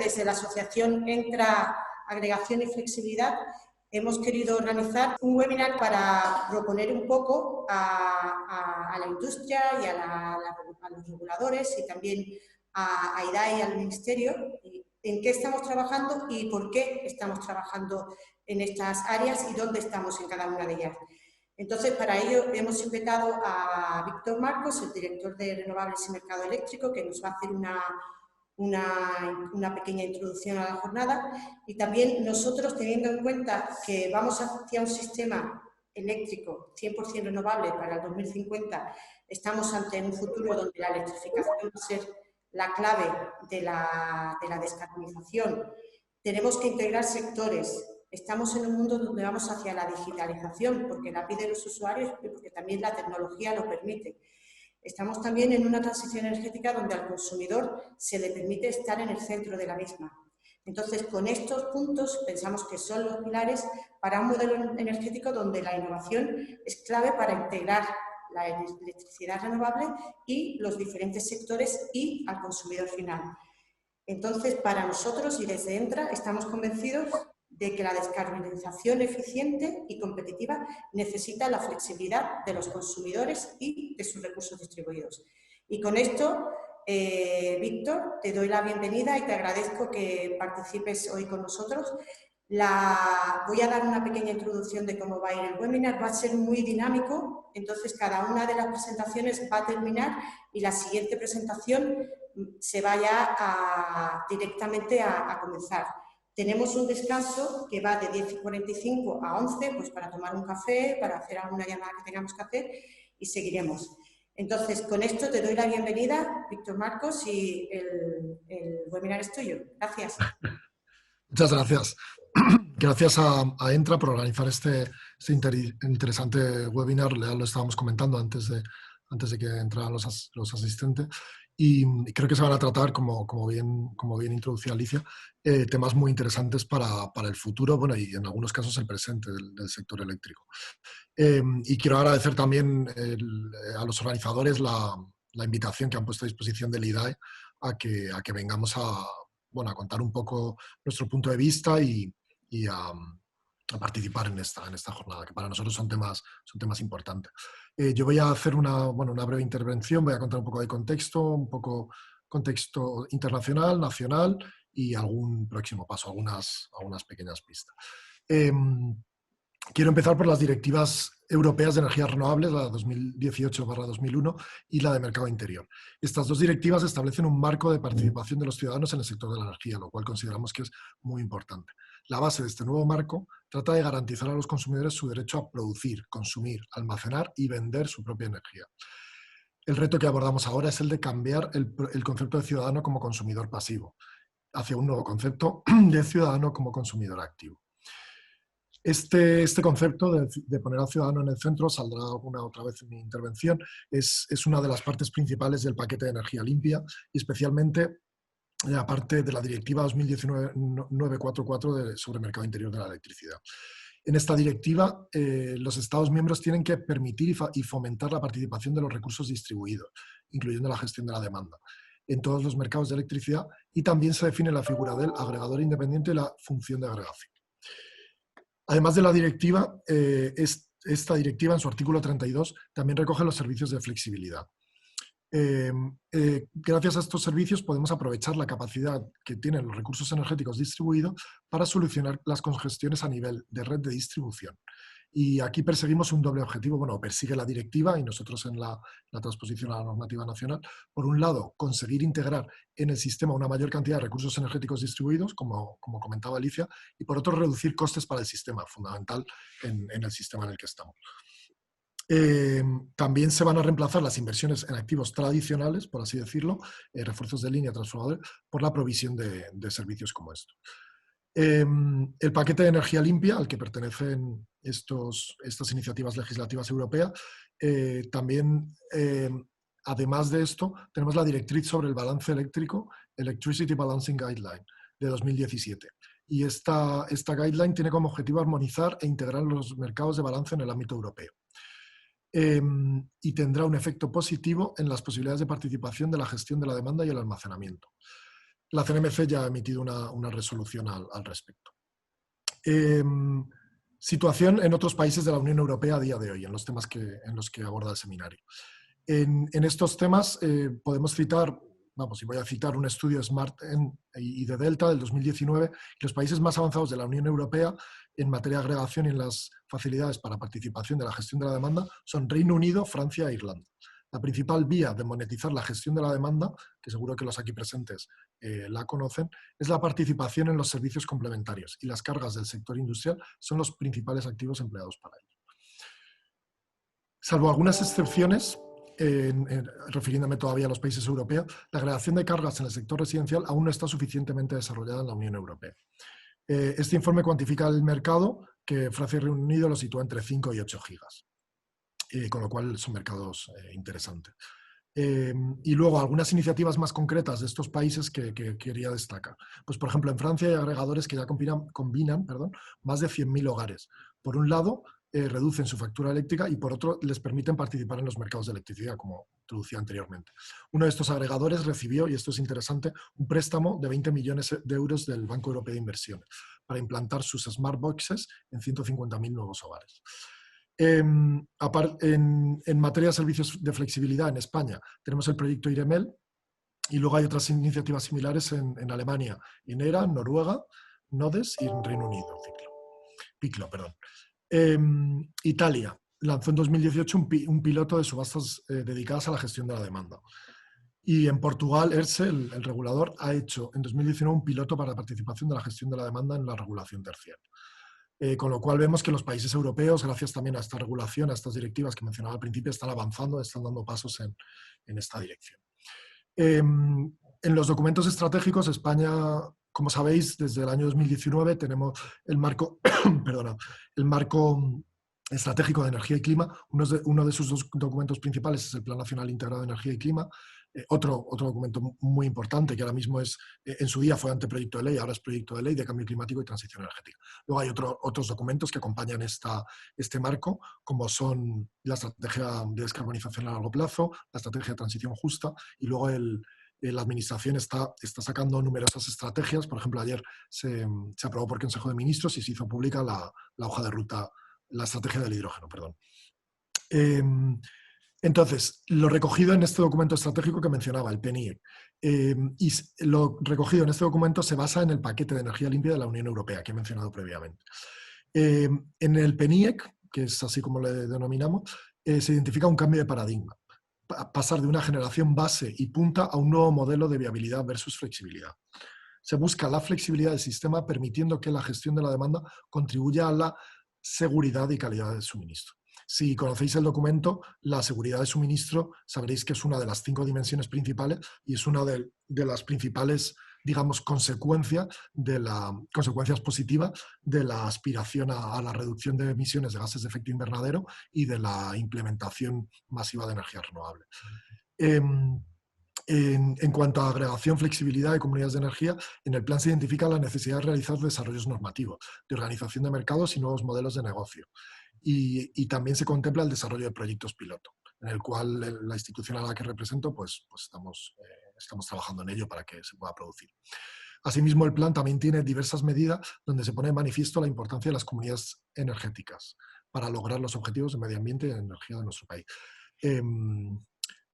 desde la asociación Entra Agregación y Flexibilidad, hemos querido organizar un webinar para proponer un poco a la industria y a los reguladores y también a IDAE y al Ministerio en qué estamos trabajando y por qué estamos trabajando en estas áreas y dónde estamos en cada una de ellas. Entonces, para ello hemos invitado a Víctor Marcos, el director de Renovables y Mercado Eléctrico, que nos va a hacer una pequeña introducción a la jornada, y también nosotros, teniendo en cuenta que vamos hacia un sistema eléctrico 100% renovable para el 2050, estamos ante un futuro donde la electrificación va a ser la clave de la descarbonización. Tenemos que integrar sectores. Estamos en un mundo donde vamos hacia la digitalización, porque la piden los usuarios y porque también la tecnología lo permite. Estamos también en una transición energética donde al consumidor se le permite estar en el centro de la misma. Entonces, con estos puntos pensamos que son los pilares para un modelo energético donde la innovación es clave para integrar la electricidad renovable y los diferentes sectores y al consumidor final. Entonces, para nosotros y desde Entra estamos convencidos de que la descarbonización eficiente y competitiva necesita la flexibilidad de los consumidores y de sus recursos distribuidos. Y con esto, Víctor, te doy la bienvenida y te agradezco que participes hoy con nosotros. Voy a dar una pequeña introducción de cómo va a ir el webinar. Va a ser muy dinámico, entonces cada una de las presentaciones va a terminar y la siguiente presentación se va ya directamente a comenzar. Tenemos un descanso que va de 10:45 a 11, pues para tomar un café, para hacer alguna llamada que tengamos que hacer y seguiremos. Entonces, con esto te doy la bienvenida, Víctor Marcos, y el webinar es tuyo. Gracias. Muchas gracias. Gracias a Entra por organizar este interesante webinar. Ya lo estábamos comentando antes de que entraran los asistentes. Y creo que se van a tratar, como bien introducía Alicia, temas muy interesantes para el futuro, bueno, y en algunos casos el presente del sector eléctrico. Y quiero agradecer también a los organizadores la invitación que han puesto a disposición del IDAE a que vengamos a contar un poco nuestro punto de vista y a participar en esta jornada, que para nosotros son temas importantes. Yo voy a hacer una breve intervención, voy a contar un poco de contexto, contexto internacional, nacional y algún próximo paso, algunas pequeñas pistas. Quiero empezar por las directivas europeas de energías renovables, la 2018/2001 y la de mercado interior. Estas dos directivas establecen un marco de participación de los ciudadanos en el sector de la energía, lo cual consideramos que es muy importante. La base de este nuevo marco trata de garantizar a los consumidores su derecho a producir, consumir, almacenar y vender su propia energía. El reto que abordamos ahora es el de cambiar el concepto de ciudadano como consumidor pasivo hacia un nuevo concepto de ciudadano como consumidor activo. Este concepto de poner al ciudadano en el centro, saldrá otra vez en mi intervención, es una de las partes principales del paquete de energía limpia y especialmente la parte de la Directiva 2019/944 sobre mercado interior de la electricidad. En esta directiva, los Estados miembros tienen que permitir y fomentar la participación de los recursos distribuidos, incluyendo la gestión de la demanda, en todos los mercados de electricidad, y también se define la figura del agregador independiente y la función de agregación. Además de la directiva, esta directiva en su artículo 32 también recoge los servicios de flexibilidad. Gracias a estos servicios podemos aprovechar la capacidad que tienen los recursos energéticos distribuidos para solucionar las congestiones a nivel de red de distribución. Y aquí perseguimos un doble objetivo, persigue la directiva y nosotros en la transposición a la normativa nacional. Por un lado, conseguir integrar en el sistema una mayor cantidad de recursos energéticos distribuidos, como comentaba Alicia, y por otro, reducir costes para el sistema, fundamental en el sistema en el que estamos. También se van a reemplazar las inversiones en activos tradicionales, por así decirlo, refuerzos de línea, transformadores, por la provisión de servicios como estos. El paquete de energía limpia, al que pertenecen estas iniciativas legislativas europeas, también, además de esto, tenemos la directriz sobre el balance eléctrico, Electricity Balancing Guideline, de 2017. Y esta guideline tiene como objetivo armonizar e integrar los mercados de balance en el ámbito europeo. Y tendrá un efecto positivo en las posibilidades de participación de la gestión de la demanda y el almacenamiento. la CNMC ya ha emitido una resolución al respecto. Situación en otros países de la Unión Europea a día de hoy, en los temas en los que aborda el seminario. En estos temas podemos citar, y voy a citar un estudio Smart y de Delta del 2019, los países más avanzados de la Unión Europea en materia de agregación y en las facilidades para participación de la gestión de la demanda son Reino Unido, Francia e Irlanda. La principal vía de monetizar la gestión de la demanda, que seguro que los aquí presentes la conocen, es la participación en los servicios complementarios, y las cargas del sector industrial son los principales activos empleados para ello. Salvo algunas excepciones, refiriéndome todavía a los países europeos, la agregación de cargas en el sector residencial aún no está suficientemente desarrollada en la Unión Europea. Este informe cuantifica el mercado, que Francia y Reino Unido lo sitúa entre 5 y 8 gigas. Con lo cual son mercados interesantes. Y luego algunas iniciativas más concretas de estos países que quería destacar. Pues, por ejemplo, en Francia hay agregadores que ya combinan más de 100.000 hogares. Por un lado, reducen su factura eléctrica y por otro, les permiten participar en los mercados de electricidad, como introducía anteriormente. Uno de estos agregadores recibió, y esto es interesante, un préstamo de 20 millones de euros del Banco Europeo de Inversiones para implantar sus smart boxes en 150.000 nuevos hogares. En materia de servicios de flexibilidad en España tenemos el proyecto IREMEL, y luego hay otras iniciativas similares en Alemania, INERA, Noruega, NODES y en Reino Unido, PICLO. Italia lanzó en 2018 un piloto de subastas dedicadas a la gestión de la demanda. Y en Portugal, ERSE, el regulador, ha hecho en 2019 un piloto para la participación de la gestión de la demanda en la regulación terciaria. Con lo cual vemos que los países europeos, gracias también a esta regulación, a estas directivas que mencionaba al principio, están avanzando, están dando pasos en esta dirección. En los documentos estratégicos, España, como sabéis, desde el año 2019 tenemos el marco, el marco estratégico de energía y clima. Uno de sus dos documentos principales es el Plan Nacional Integrado de Energía y Clima. Otro documento muy importante que ahora mismo en su día fue anteproyecto de ley, ahora es proyecto de ley de cambio climático y transición energética. Luego hay otros documentos que acompañan este marco, como son la estrategia de descarbonización a largo plazo, la estrategia de transición justa, y luego la Administración está sacando numerosas estrategias. Por ejemplo, ayer se aprobó por Consejo de Ministros y se hizo pública la hoja de ruta, la estrategia del hidrógeno, perdón. Entonces, lo recogido en este documento estratégico que mencionaba, el PNIEC, y lo recogido en este documento se basa en el paquete de energía limpia de la Unión Europea, que he mencionado previamente. En el PNIEC, que es así como le denominamos, se identifica un cambio de paradigma, pasar de una generación base y punta a un nuevo modelo de viabilidad versus flexibilidad. Se busca la flexibilidad del sistema, permitiendo que la gestión de la demanda contribuya a la seguridad y calidad del suministro. Si conocéis el documento, la seguridad de suministro sabréis que es una de las 5 dimensiones principales y es una de las principales, digamos, consecuencias positivas de la aspiración a la reducción de emisiones de gases de efecto invernadero y de la implementación masiva de energías renovables. En cuanto a agregación, flexibilidad y comunidades de energía, en el plan se identifica la necesidad de realizar desarrollos normativos, de organización de mercados y nuevos modelos de negocio. Y también se contempla el desarrollo de proyectos piloto, en el cual la institución a la que represento pues estamos trabajando en ello para que se pueda producir. Asimismo, el plan también tiene diversas medidas donde se pone de manifiesto la importancia de las comunidades energéticas para lograr los objetivos de medio ambiente y de energía de nuestro país.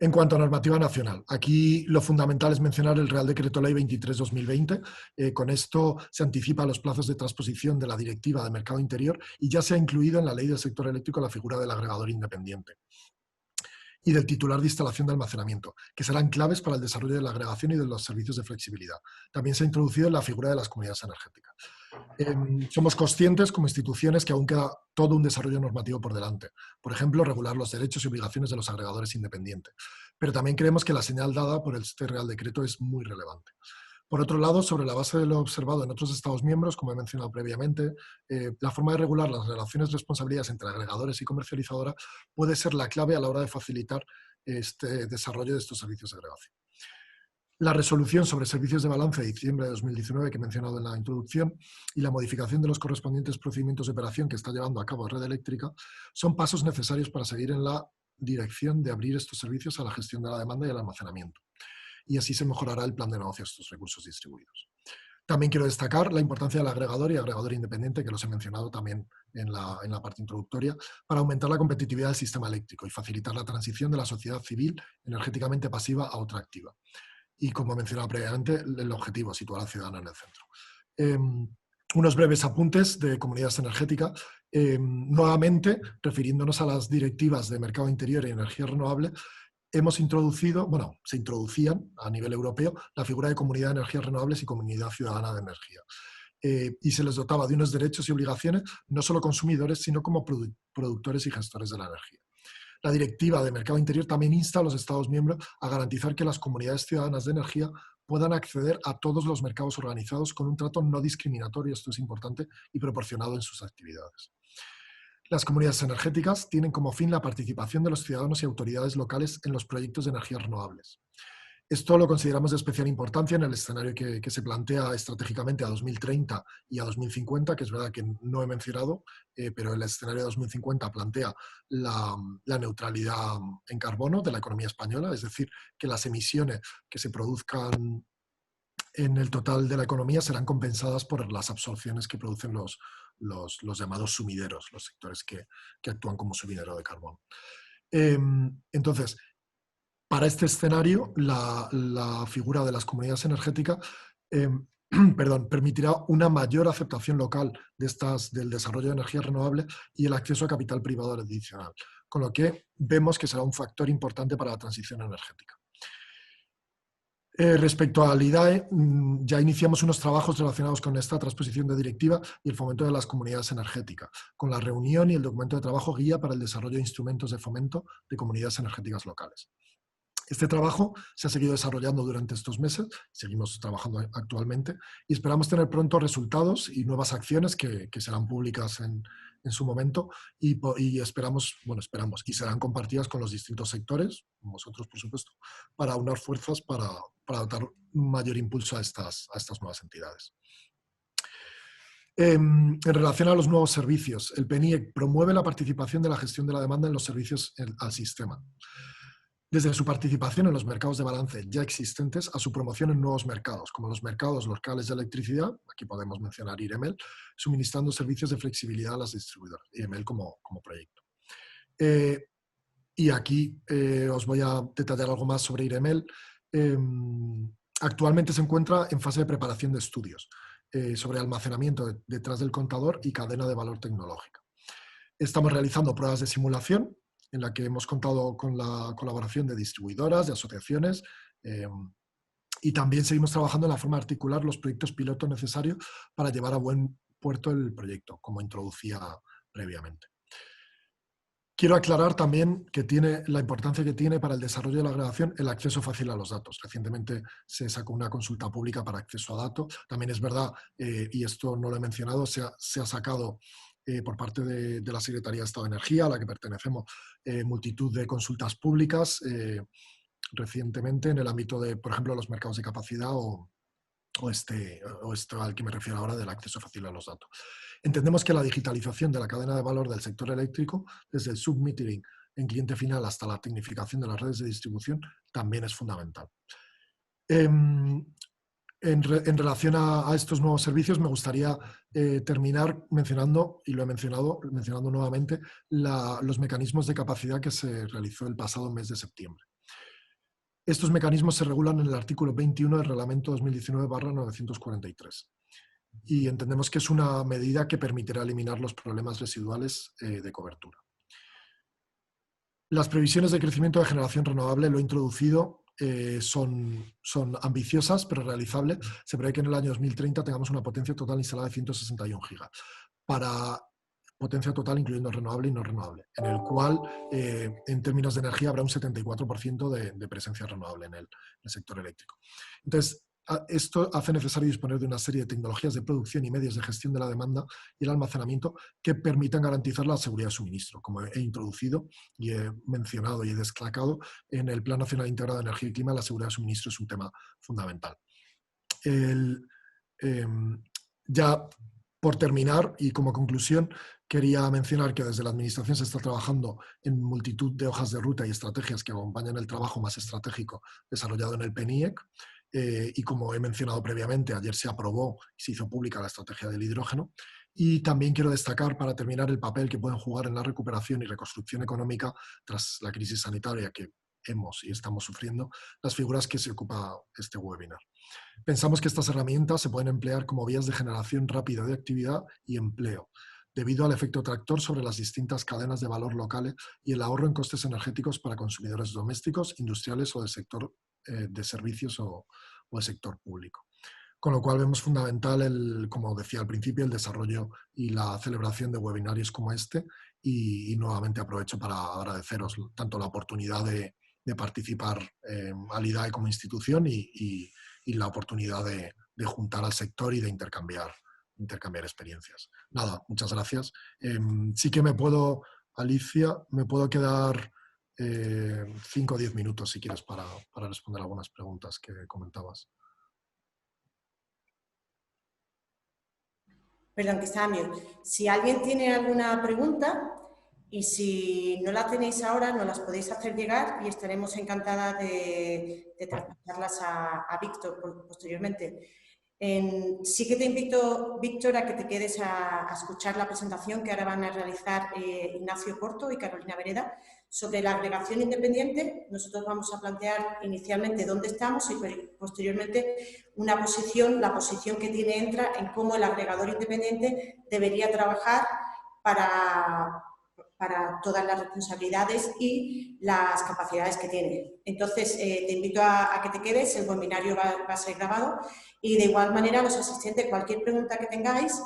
En cuanto a normativa nacional, aquí lo fundamental es mencionar el Real Decreto Ley 23/2020. Con esto se anticipa los plazos de transposición de la Directiva de Mercado Interior y ya se ha incluido en la Ley del Sector Eléctrico la figura del agregador independiente y del titular de instalación de almacenamiento, que serán claves para el desarrollo de la agregación y de los servicios de flexibilidad. También se ha introducido la figura de las comunidades energéticas. Somos conscientes como instituciones que aún queda todo un desarrollo normativo por delante. Por ejemplo, regular los derechos y obligaciones de los agregadores independientes. Pero también creemos que la señal dada por este Real Decreto es muy relevante. Por otro lado, sobre la base de lo observado en otros Estados miembros, como he mencionado previamente, la forma de regular las relaciones de responsabilidades entre agregadores y comercializadoras puede ser la clave a la hora de facilitar este desarrollo de estos servicios de agregación. La resolución sobre servicios de balance de diciembre de 2019 que he mencionado en la introducción y la modificación de los correspondientes procedimientos de operación que está llevando a cabo Red Eléctrica son pasos necesarios para seguir en la dirección de abrir estos servicios a la gestión de la demanda y el almacenamiento. y así se mejorará el plan de negocio de estos recursos distribuidos. También quiero destacar la importancia del agregador y agregador independiente, que los he mencionado también en la parte introductoria, para aumentar la competitividad del sistema eléctrico y facilitar la transición de la sociedad civil energéticamente pasiva a otra activa. Y como mencionaba previamente, el objetivo, situar al ciudadano en el centro. Unos breves apuntes de comunidades energéticas. Nuevamente, refiriéndonos a las directivas de mercado interior y energía renovable, hemos introducido, bueno, se introducían a nivel europeo la figura de comunidad de energías renovables y comunidad ciudadana de energía. Y se les dotaba de unos derechos y obligaciones, no solo consumidores, sino como productores y gestores de la energía. La Directiva de Mercado Interior también insta a los Estados miembros a garantizar que las comunidades ciudadanas de energía puedan acceder a todos los mercados organizados con un trato no discriminatorio, esto es importante, y proporcionado en sus actividades. Las comunidades energéticas tienen como fin la participación de los ciudadanos y autoridades locales en los proyectos de energías renovables. Esto lo consideramos de especial importancia en el escenario que se plantea estratégicamente a 2030 y a 2050, que es verdad que no he mencionado, pero el escenario de 2050 plantea la neutralidad en carbono de la economía española, es decir, que las emisiones que se produzcan en el total de la economía serán compensadas por las absorciones que producen los llamados sumideros, los sectores que actúan como sumidero de carbono. Entonces, para este escenario, la figura de las comunidades energéticas permitirá una mayor aceptación local del desarrollo de energías renovables y el acceso a capital privado adicional, con lo que vemos que será un factor importante para la transición energética. Respecto al IDAE, ya iniciamos unos trabajos relacionados con esta transposición de directiva y el fomento de las comunidades energéticas, con la reunión y el documento de trabajo guía para el desarrollo de instrumentos de fomento de comunidades energéticas locales. Este trabajo se ha seguido desarrollando durante estos meses, seguimos trabajando actualmente y esperamos tener pronto resultados y nuevas acciones que serán públicas en su momento y esperamos y serán compartidas con los distintos sectores, vosotros por supuesto, para unar fuerzas para dar mayor impulso a estas nuevas entidades. En relación a los nuevos servicios, el PNIEC promueve la participación de la gestión de la demanda en los servicios al sistema, desde su participación en los mercados de balance ya existentes a su promoción en nuevos mercados, como los mercados locales de electricidad, aquí podemos mencionar IREMEL, suministrando servicios de flexibilidad a las distribuidoras, IREMEL como proyecto. Y aquí os voy a detallar algo más sobre IREMEL. Actualmente se encuentra en fase de preparación de estudios sobre almacenamiento detrás del contador y cadena de valor tecnológica. Estamos realizando pruebas de simulación en la que hemos contado con la colaboración de distribuidoras, de asociaciones, y también seguimos trabajando en la forma de articular los proyectos piloto necesarios para llevar a buen puerto el proyecto, como introducía previamente. Quiero aclarar también que tiene la importancia que tiene para el desarrollo de la agregación el acceso fácil a los datos. Recientemente se sacó una consulta pública para acceso a datos. También es verdad, y esto no lo he mencionado, se ha sacado por parte de la Secretaría de Estado de Energía, a la que pertenecemos, multitud de consultas públicas recientemente en el ámbito de, por ejemplo, los mercados de capacidad o esto al que me refiero ahora del acceso fácil a los datos. Entendemos que la digitalización de la cadena de valor del sector eléctrico, desde el submetering en cliente final hasta la tecnificación de las redes de distribución, también es fundamental. En relación a estos nuevos servicios, me gustaría terminar mencionando, y lo he mencionando nuevamente, los mecanismos de capacidad que se realizó el pasado mes de septiembre. Estos mecanismos se regulan en el artículo 21 del Reglamento 2019/943 y entendemos que es una medida que permitirá eliminar los problemas residuales de cobertura. Las previsiones de crecimiento de generación renovable, lo he introducido, son ambiciosas pero realizables. Se prevé que en el año 2030 tengamos una potencia total instalada de 161 gigas. Para potencia total incluyendo renovable y no renovable, en el cual en términos de energía habrá un 74% de presencia renovable en el sector eléctrico. Entonces, esto hace necesario disponer de una serie de tecnologías de producción y medios de gestión de la demanda y el almacenamiento que permitan garantizar la seguridad de suministro, como he introducido y he mencionado y he destacado en el Plan Nacional Integrado de Energía y Clima. La seguridad de suministro es un tema fundamental. Ya Por terminar, y como conclusión, quería mencionar que desde la Administración se está trabajando en multitud de hojas de ruta y estrategias que acompañan el trabajo más estratégico desarrollado en el PNIEC. Y como he mencionado previamente, ayer se aprobó y se hizo pública la estrategia del hidrógeno. Y también quiero destacar, para terminar, el papel que pueden jugar en la recuperación y reconstrucción económica tras la crisis sanitaria que hemos y estamos sufriendo, las figuras que se ocupa este webinar. Pensamos que estas herramientas se pueden emplear como vías de generación rápida de actividad y empleo, debido al efecto tractor sobre las distintas cadenas de valor locales y el ahorro en costes energéticos para consumidores domésticos, industriales o del sector de servicios o el sector público. Con lo cual vemos fundamental, como decía al principio, el desarrollo y la celebración de webinarios como este, y nuevamente aprovecho para agradeceros tanto la oportunidad de participar al IDAE como institución y la oportunidad de juntar al sector y de intercambiar experiencias. Nada, muchas gracias. Sí que Alicia, me puedo quedar 5 o 10 minutos si quieres para responder algunas preguntas que comentabas. Perdón, que estaba mío. Si alguien tiene alguna pregunta y si no la tenéis ahora, nos las podéis hacer llegar y estaremos encantadas de traspasarlas a Víctor posteriormente. Sí que te invito, Víctor, a que te quedes a escuchar la presentación que ahora van a realizar Ignacio Porto y Carolina Vereda sobre la agregación independiente. Nosotros vamos a plantear inicialmente dónde estamos y posteriormente la posición que tiene Entra en cómo el agregador independiente debería trabajar para todas las responsabilidades y las capacidades que tiene. Entonces, te invito a que te quedes, el webinario va a ser grabado y de igual manera los asistentes, cualquier pregunta que tengáis,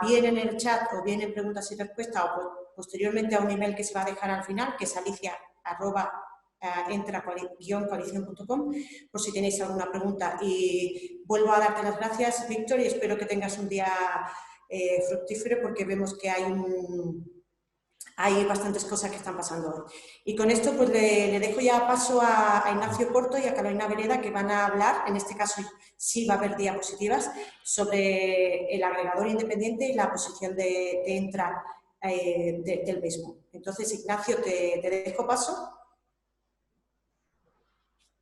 bien en el chat o bien en preguntas y respuestas o posteriormente a un email que se va a dejar al final, que es alicia@entra-coalición.com, por si tenéis alguna pregunta. Y vuelvo a darte las gracias, Víctor, y espero que tengas un día fructífero porque vemos que hay bastantes cosas que están pasando hoy. Y con esto pues le dejo ya paso a Ignacio Porto y a Carolina Vereda, que van a hablar, en este caso sí va a haber diapositivas, sobre el agregador independiente y la posición de Entra del mismo. Entonces, Ignacio, te dejo paso.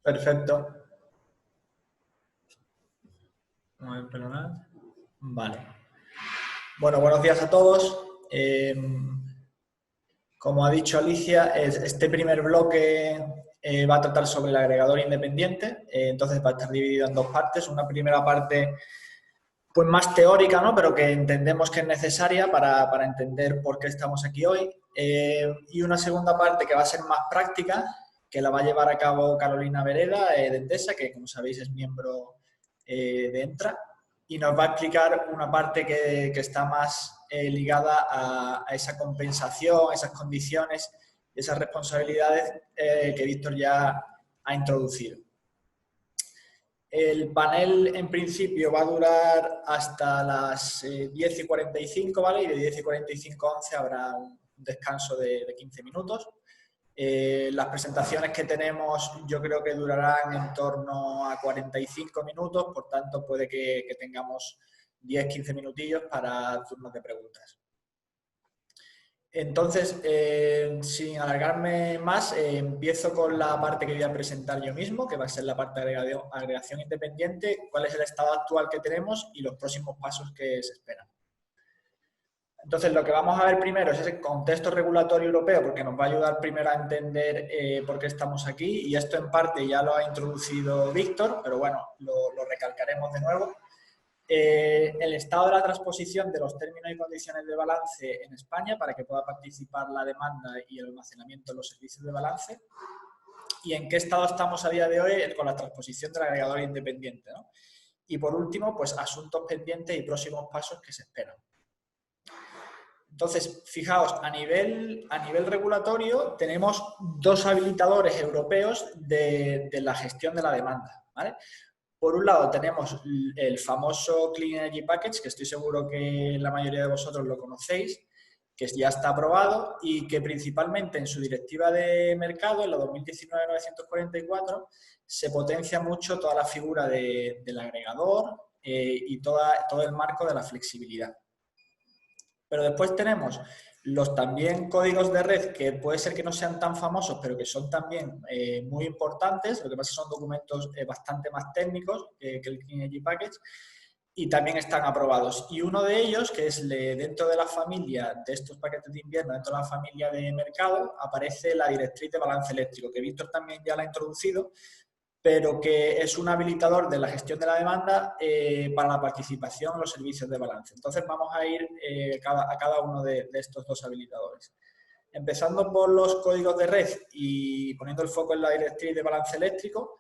Perfecto. A ver, perdonad. Vale. Bueno, buenos días a todos. Como ha dicho Alicia, este primer bloque va a tratar sobre el agregador independiente. Entonces va a estar dividido en dos partes. Una primera parte pues más teórica, ¿no? Pero que entendemos que es necesaria para entender por qué estamos aquí hoy. Y una segunda parte que va a ser más práctica, que la va a llevar a cabo Carolina Vereda de Endesa, que como sabéis es miembro de Entra, y nos va a explicar una parte que está más ligada a esa compensación, a esas condiciones, esas responsabilidades que Víctor ya ha introducido. El panel, en principio, va a durar hasta las 10:45, ¿vale? Y de 10:45 a 11 habrá un descanso de 15 minutos. Las presentaciones que tenemos yo creo que durarán en torno a 45 minutos, por tanto puede que tengamos 10-15 minutillos para turnos de preguntas. Entonces, sin alargarme más, empiezo con la parte que voy a presentar yo mismo, que va a ser la parte de agregación independiente, cuál es el estado actual que tenemos y los próximos pasos que se esperan. Entonces, lo que vamos a ver primero es ese contexto regulatorio europeo, porque nos va a ayudar primero a entender por qué estamos aquí, y esto en parte ya lo ha introducido Víctor, pero bueno, lo recalcaremos de nuevo. El estado de la transposición de los términos y condiciones de balance en España para que pueda participar la demanda y el almacenamiento en los servicios de balance, y en qué estado estamos a día de hoy con la transposición del agregador independiente, ¿no? Y por último, pues asuntos pendientes y próximos pasos que se esperan. Entonces, fijaos, a nivel regulatorio tenemos dos habilitadores europeos de la gestión de la demanda, ¿vale? Por un lado tenemos el famoso Clean Energy Package, que estoy seguro que la mayoría de vosotros lo conocéis, que ya está aprobado y que principalmente en su directiva de mercado, en la 2019-944, se potencia mucho toda la figura del agregador, y todo el marco de la flexibilidad. Pero después tenemos los también códigos de red que puede ser que no sean tan famosos, pero que son también muy importantes. Lo que pasa es que son documentos bastante más técnicos que el Clean Energy Package y también están aprobados. Y uno de ellos, que es dentro de la familia de estos paquetes de invierno, dentro de la familia de mercado, aparece la directriz de balance eléctrico, que Víctor también ya la ha introducido, pero que es un habilitador de la gestión de la demanda para la participación en los servicios de balance. Entonces vamos a ir a cada uno de estos dos habilitadores. Empezando por los códigos de red y poniendo el foco en la directriz de balance eléctrico,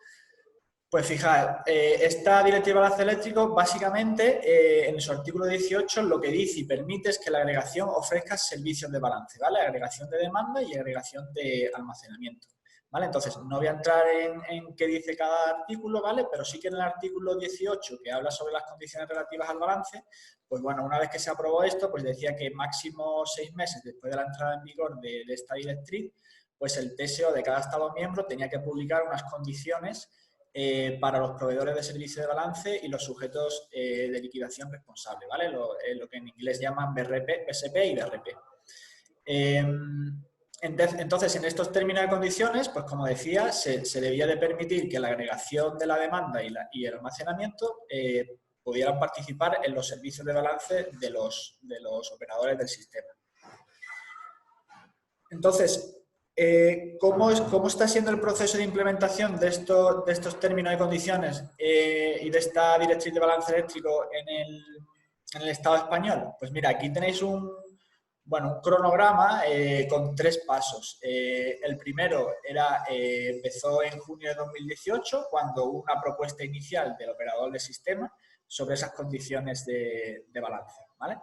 pues fijaos, esta directriz de balance eléctrico básicamente en su artículo 18 lo que dice y permite es que la agregación ofrezca servicios de balance, ¿vale? Agregación de demanda y agregación de almacenamiento. ¿Vale? Entonces, no voy a entrar en qué dice cada artículo, ¿vale? Pero sí que en el artículo 18, que habla sobre las condiciones relativas al balance, pues bueno, una vez que se aprobó esto, pues decía que máximo 6 meses después de la entrada en vigor de esta directriz, pues el TSO de cada Estado miembro tenía que publicar unas condiciones para los proveedores de servicios de balance y los sujetos de liquidación responsable, ¿vale? Lo que en inglés llaman BRP, BSP y BRP. Entonces, en estos términos y condiciones, pues como decía, se debía de permitir que la agregación de la demanda y el almacenamiento pudieran participar en los servicios de balance de los operadores del sistema. Entonces, ¿cómo está siendo el proceso de implementación de estos términos y condiciones y de esta directriz de balance eléctrico en el Estado español? Pues mira, aquí tenéis un cronograma con 3 pasos. El primero empezó en junio de 2018, cuando hubo una propuesta inicial del operador del sistema sobre esas condiciones de balance, ¿vale?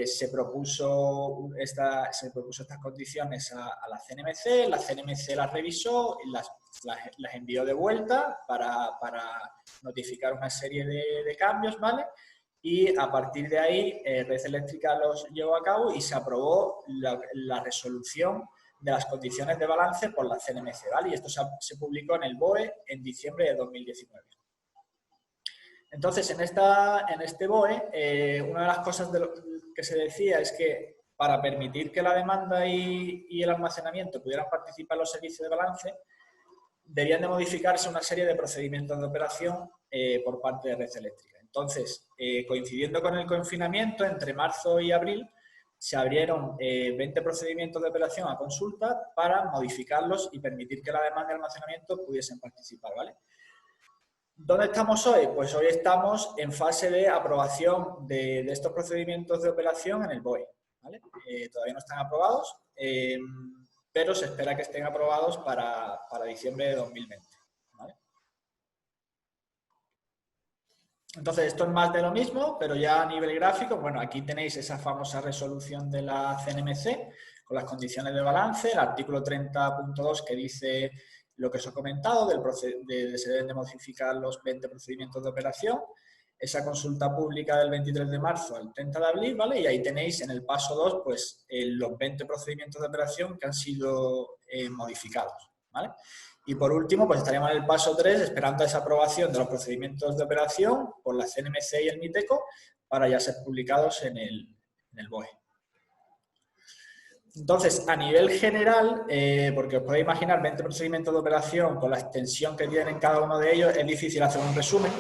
Se propuso estas condiciones a la CNMC las revisó y las envió de vuelta para notificar una serie de cambios, ¿vale? Y a partir de ahí Red Eléctrica los llevó a cabo y se aprobó la resolución de las condiciones de balance por la CNMC, ¿vale? Y esto se publicó en el BOE en diciembre de 2019. Entonces, en este BOE, una de las cosas que se decía es que para permitir que la demanda y el almacenamiento pudieran participar en los servicios de balance, debían de modificarse una serie de procedimientos de operación por parte de Red Eléctrica. Entonces, coincidiendo con el confinamiento, entre marzo y abril, se abrieron 20 procedimientos de operación a consulta para modificarlos y permitir que la demanda y el almacenamiento pudiesen participar, ¿vale? ¿Dónde estamos hoy? Pues hoy estamos en fase de aprobación de estos procedimientos de operación en el BOE, ¿vale? Todavía no están aprobados, pero se espera que estén aprobados para diciembre de 2020. ¿Vale? Entonces, esto es más de lo mismo, pero ya a nivel gráfico, bueno, aquí tenéis esa famosa resolución de la CNMC con las condiciones de balance, el artículo 30.2 que dice lo que os he comentado, de se deben de modificar los 20 procedimientos de operación, esa consulta pública del 23 de marzo al 30 de abril, ¿vale? Y ahí tenéis en el paso 2, pues, los 20 procedimientos de operación que han sido modificados, ¿vale? Y por último, pues estaríamos en el paso 3 esperando esa aprobación de los procedimientos de operación por la CNMC y el MITECO para ya ser publicados en el BOE. Entonces, a nivel general, porque os podéis imaginar 20 procedimientos de operación con la extensión que tienen cada uno de ellos, es difícil hacer un resumen.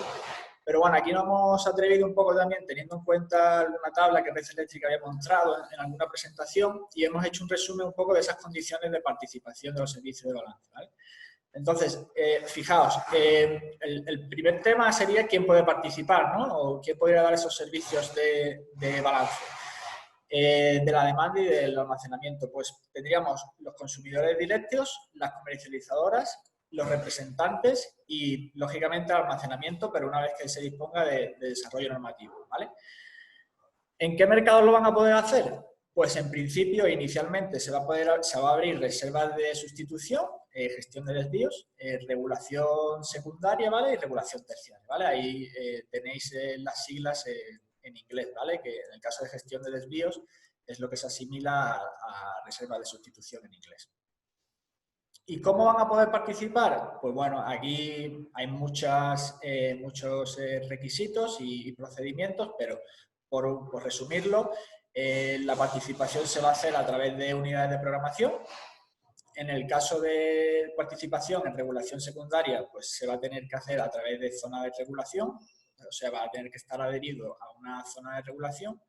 Pero bueno, aquí nos hemos atrevido un poco también, teniendo en cuenta una tabla que Red Eléctrica había mostrado en alguna presentación, y hemos hecho un resumen un poco de esas condiciones de participación de los servicios de balance, ¿vale? Entonces, fijaos, el primer tema sería quién puede participar, ¿no? O quién podría dar esos servicios de balance. De la demanda y del almacenamiento, pues tendríamos los consumidores directos, las comercializadoras, los representantes y, lógicamente, el almacenamiento, pero una vez que se disponga de desarrollo normativo, ¿vale? ¿En qué mercados lo van a poder hacer? Pues, en principio, inicialmente se va a abrir reservas de sustitución, gestión de desvíos, regulación secundaria, ¿vale? Y regulación terciaria, ¿vale? Ahí tenéis las siglas en inglés, ¿vale? Que en el caso de gestión de desvíos es lo que se asimila a reserva de sustitución en inglés. ¿Y cómo van a poder participar? Pues bueno, aquí hay muchos requisitos y procedimientos, pero por resumirlo, la participación se va a hacer a través de unidades de programación. En el caso de participación en regulación secundaria, pues se va a tener que hacer a través de zona de regulación, o sea, va a tener que estar adherido a una zona de regulación.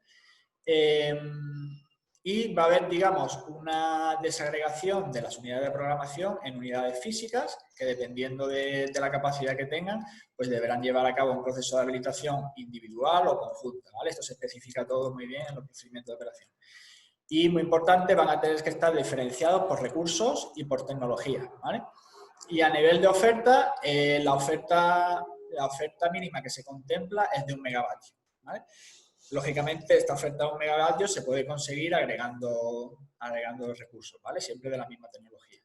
Y va a haber, digamos, una desagregación de las unidades de programación en unidades físicas que, dependiendo de la capacidad que tengan, pues deberán llevar a cabo un proceso de habilitación individual o conjunta, ¿vale? Esto se especifica todo muy bien en los procedimientos de operación. Y, muy importante, van a tener que estar diferenciados por recursos y por tecnología, ¿vale? Y a nivel de oferta, la oferta mínima que se contempla es de 1 megavatio, ¿vale? Lógicamente, esta oferta de 1 megavatio se puede conseguir agregando los recursos, ¿vale? Siempre de la misma tecnología.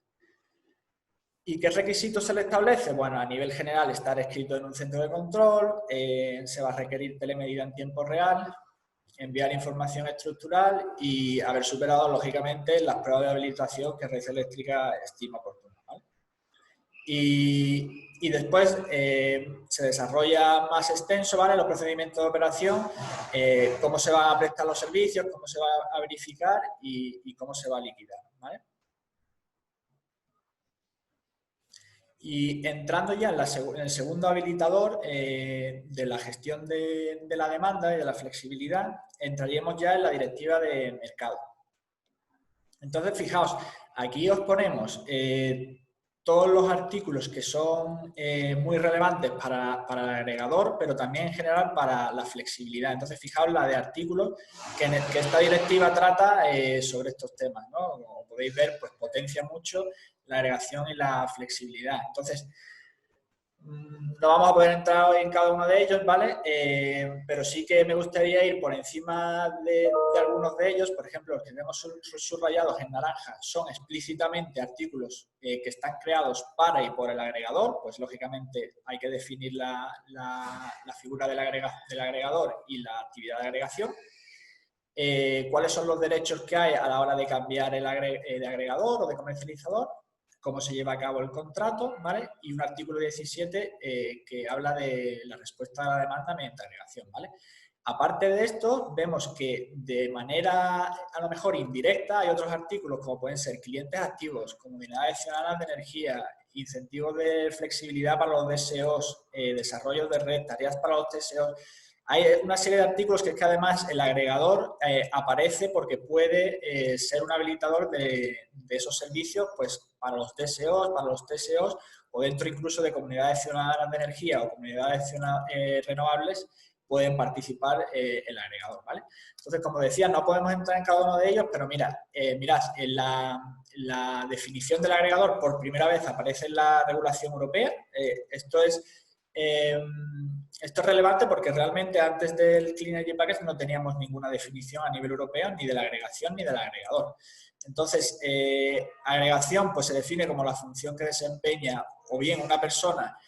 ¿Y qué requisitos se le establece? Bueno, a nivel general, estar escrito en un centro de control, se va a requerir telemedida en tiempo real, enviar información estructural y haber superado, lógicamente, las pruebas de habilitación que Red Eléctrica estima oportunas, ¿vale? Y después se desarrolla más extenso, ¿vale?, los procedimientos de operación, cómo se van a prestar los servicios, cómo se va a verificar y cómo se va a liquidar, ¿vale? Y entrando ya en el segundo habilitador de la gestión de la demanda y de la flexibilidad, entraríamos ya en la directiva de mercado. Entonces, fijaos, aquí os ponemos todos los artículos que son muy relevantes para el agregador, pero también en general para la flexibilidad. Entonces, fijaos la de artículos que esta directiva trata sobre estos temas, ¿no? Como podéis ver, pues potencia mucho la agregación y la flexibilidad. Entonces, no vamos a poder entrar hoy en cada uno de ellos, ¿vale? Pero sí que me gustaría ir por encima de algunos de ellos. Por ejemplo, los que tenemos subrayados en naranja son explícitamente artículos que están creados para y por el agregador. Pues, lógicamente, hay que definir la figura del agregador y la actividad de agregación. ¿Cuáles son los derechos que hay a la hora de cambiar de agregador o de comercializador? Cómo se lleva a cabo el contrato, ¿vale? Y un artículo 17 que habla de la respuesta a la demanda mediante agregación, ¿vale? Aparte de esto, vemos que de manera a lo mejor indirecta hay otros artículos como pueden ser clientes activos, comunidades ciudadanas de energía, incentivos de flexibilidad para los DSOs, desarrollos de red, tareas para los TSOs. Hay una serie de artículos que es que además el agregador aparece porque puede ser un habilitador de esos servicios, pues para los DSOs, para los TSOs o dentro incluso de comunidades ciudadanas de energía o comunidades renovables pueden participar el agregador, ¿vale? Entonces, como decía, no podemos entrar en cada uno de ellos, pero mirad, en la definición del agregador por primera vez aparece en la regulación europea. Esto es relevante porque realmente antes del Clean Energy Package no teníamos ninguna definición a nivel europeo ni de la agregación ni del agregador. Entonces, agregación pues se define como la función que desempeña o bien una persona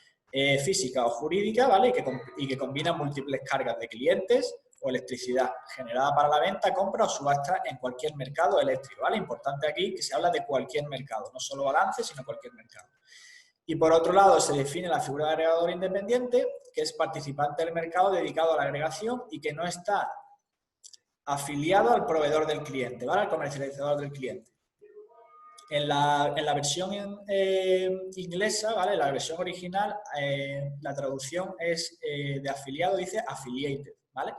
física o jurídica, ¿vale? Y que combina múltiples cargas de clientes o electricidad generada para la venta, compra o subasta en cualquier mercado eléctrico, ¿vale? Importante aquí que se habla de cualquier mercado, no solo balance, sino cualquier mercado. Y por otro lado se define la figura de agregador independiente, que es participante del mercado dedicado a la agregación y que no está afiliado al proveedor del cliente, ¿vale? Al comercializador del cliente. En la versión inglesa, ¿vale? La versión original, la traducción es de afiliado, dice affiliated, ¿vale?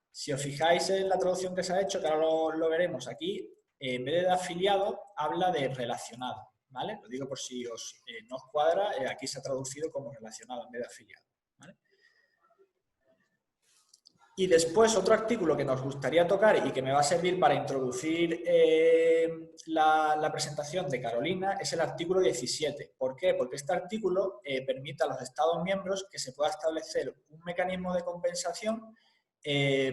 Si os fijáis en la traducción que se ha hecho, que ahora lo veremos aquí, en vez de afiliado, habla de relacionado, ¿vale? Lo digo por si no os cuadra, aquí se ha traducido como relacionado en vez de afiliado, ¿vale? Y después, otro artículo que nos gustaría tocar y que me va a servir para introducir la presentación de Carolina es el artículo 17. ¿Por qué? Porque este artículo permite a los Estados miembros que se pueda establecer un mecanismo de compensación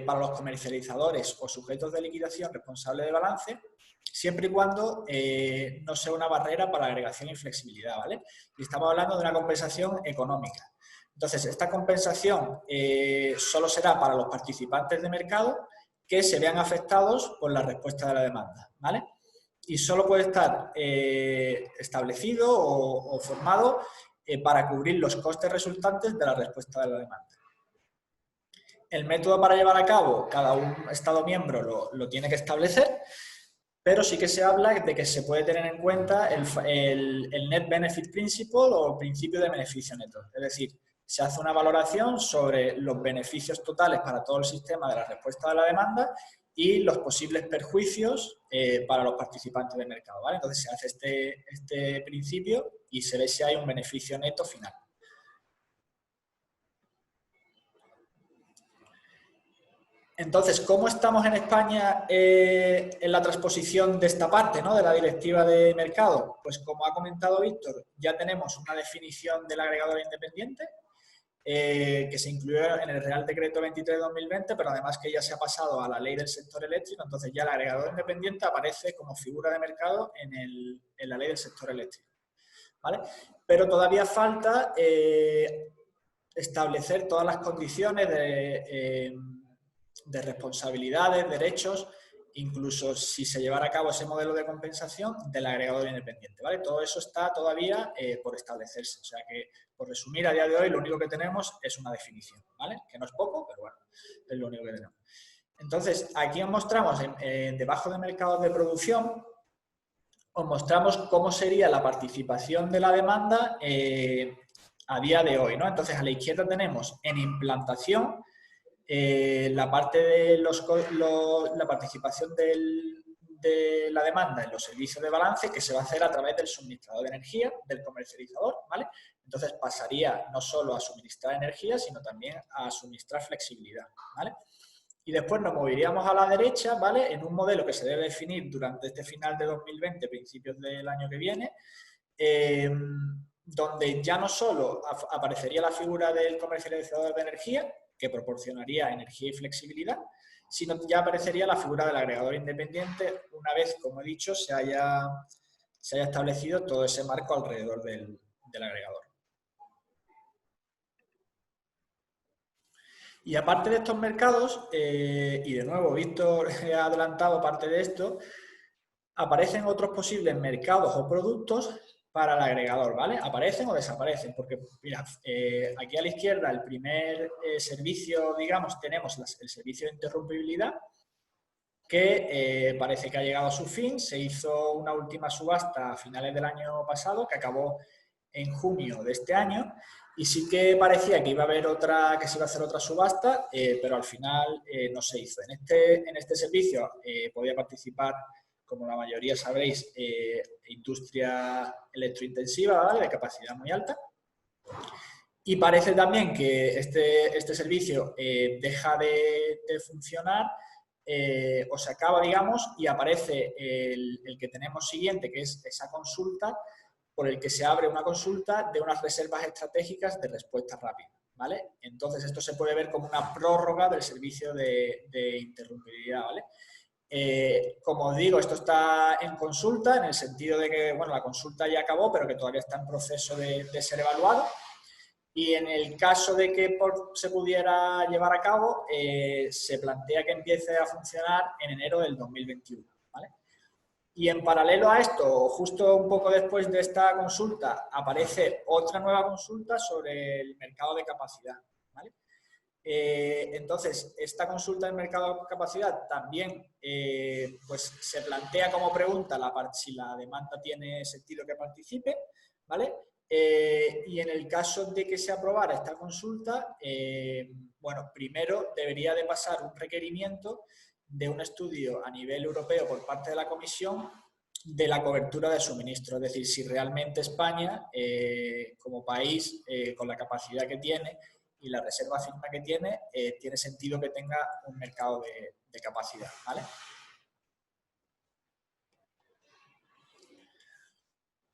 para los comercializadores o sujetos de liquidación responsables de balance, siempre y cuando no sea una barrera para la agregación y flexibilidad, ¿vale? Y estamos hablando de una compensación económica. Entonces, esta compensación solo será para los participantes de mercado que se vean afectados por la respuesta de la demanda, ¿vale? y solo puede estar establecido o formado para cubrir los costes resultantes de la respuesta de la demanda. El método para llevar a cabo, cada un Estado miembro lo tiene que establecer, pero sí que se habla de que se puede tener en cuenta el Net Benefit Principle o el principio de beneficio neto. Es decir, se hace una valoración sobre los beneficios totales para todo el sistema de la respuesta de la demanda y los posibles perjuicios para los participantes del mercado, ¿vale? Entonces se hace este principio y se ve si hay un beneficio neto final. Entonces, ¿cómo estamos en España en la transposición de esta parte, ¿no?, de la directiva de mercado? Pues como ha comentado Víctor, ya tenemos una definición del agregador independiente que se incluyó en el Real Decreto 23/2020, pero además que ya se ha pasado a la Ley del Sector Eléctrico, entonces ya el agregador independiente aparece como figura de mercado en la Ley del Sector Eléctrico, ¿vale? Pero todavía falta establecer todas las condiciones de responsabilidades, derechos, incluso si se llevara a cabo ese modelo de compensación del agregador independiente, ¿vale? Todo eso está todavía por establecerse, o sea que, por resumir, a día de hoy lo único que tenemos es una definición, ¿vale? Que no es poco, pero bueno, es lo único que tenemos. Entonces, aquí os mostramos, debajo de mercados de producción, os mostramos cómo sería la participación de la demanda a día de hoy, ¿no? Entonces, a la izquierda tenemos en implantación la parte de la participación de la demanda en los servicios de balance, que se va a hacer a través del suministrador de energía, del comercializador, ¿vale? Entonces pasaría no solo a suministrar energía, sino también a suministrar flexibilidad, ¿vale? Y después nos moveríamos a la derecha, ¿vale?, en un modelo que se debe definir durante este final de 2020, principios del año que viene, donde ya no solo aparecería la figura del comercializador de energía, que proporcionaría energía y flexibilidad, sino ya aparecería la figura del agregador independiente una vez, como he dicho, se haya establecido todo ese marco alrededor del agregador. Y aparte de estos mercados, y de nuevo Víctor ha adelantado parte de esto, aparecen otros posibles mercados o productos para el agregador, ¿vale? Aparecen o desaparecen, porque mirad, aquí a la izquierda el primer servicio, digamos, tenemos el servicio de interrumpibilidad, que parece que ha llegado a su fin. Se hizo una última subasta a finales del año pasado, que acabó en junio de este año, y sí que parecía que iba a haber que se iba a hacer otra subasta, pero al final no se hizo. En este servicio podía participar, como la mayoría sabréis, industria electrointensiva, ¿vale?, de capacidad muy alta. Y parece también que este servicio deja de funcionar o se acaba, digamos, y aparece el que tenemos siguiente, que es esa consulta, por el que se abre una consulta de unas reservas estratégicas de respuesta rápida, ¿vale? Entonces, esto se puede ver como una prórroga del servicio de interrumpibilidad, ¿vale? Como os digo, esto está en consulta, en el sentido de que, bueno, la consulta ya acabó, pero que todavía está en proceso de ser evaluado. Y en el caso de que se pudiera llevar a cabo, se plantea que empiece a funcionar en enero del 2021, ¿vale? Y en paralelo a esto, justo un poco después de esta consulta, aparece otra nueva consulta sobre el mercado de capacidad, ¿vale? Entonces, esta consulta del mercado de capacidad también pues se plantea como pregunta si la demanda tiene sentido que participe, ¿vale? Y en el caso de que se aprobara esta consulta, bueno, primero debería de pasar un requerimiento de un estudio a nivel europeo por parte de la Comisión de la cobertura de suministro, es decir, si realmente España, como país, con la capacidad que tiene y la reserva firme que tiene sentido que tenga un mercado de capacidad, ¿vale?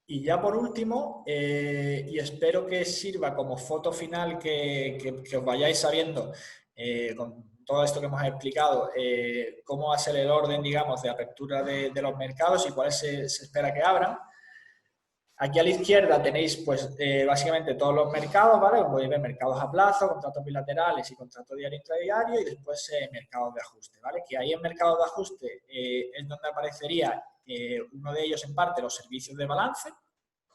Y ya por último, y espero que sirva como foto final, que os vayáis sabiendo con todo esto que hemos explicado, cómo va a ser el orden, digamos, de apertura de los mercados y cuáles se espera que abran. Aquí a la izquierda tenéis, pues, básicamente todos los mercados, ¿vale? Como podéis ver, mercados a plazo, contratos bilaterales y contratos diario e intradiario, y después mercados de ajuste, ¿vale? Que ahí en mercados de ajuste es donde aparecería uno de ellos, en parte, los servicios de balance,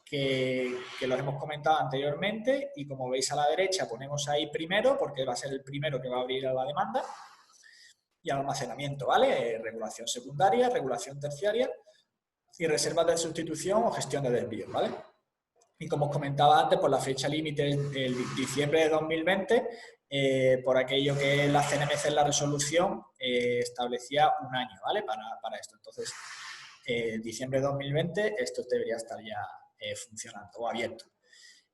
que los hemos comentado anteriormente, y como veis a la derecha ponemos ahí primero, porque va a ser el primero que va a abrir a la demanda, y almacenamiento, ¿vale? Regulación secundaria, regulación terciaria y reservas de sustitución o gestión de desvíos, ¿vale? Y como os comentaba antes, pues la fecha límite es el diciembre de 2020, por aquello que la CNMC en la resolución establecía un año, ¿vale? Para esto. Entonces, diciembre de 2020, esto debería estar ya funcionando o abierto.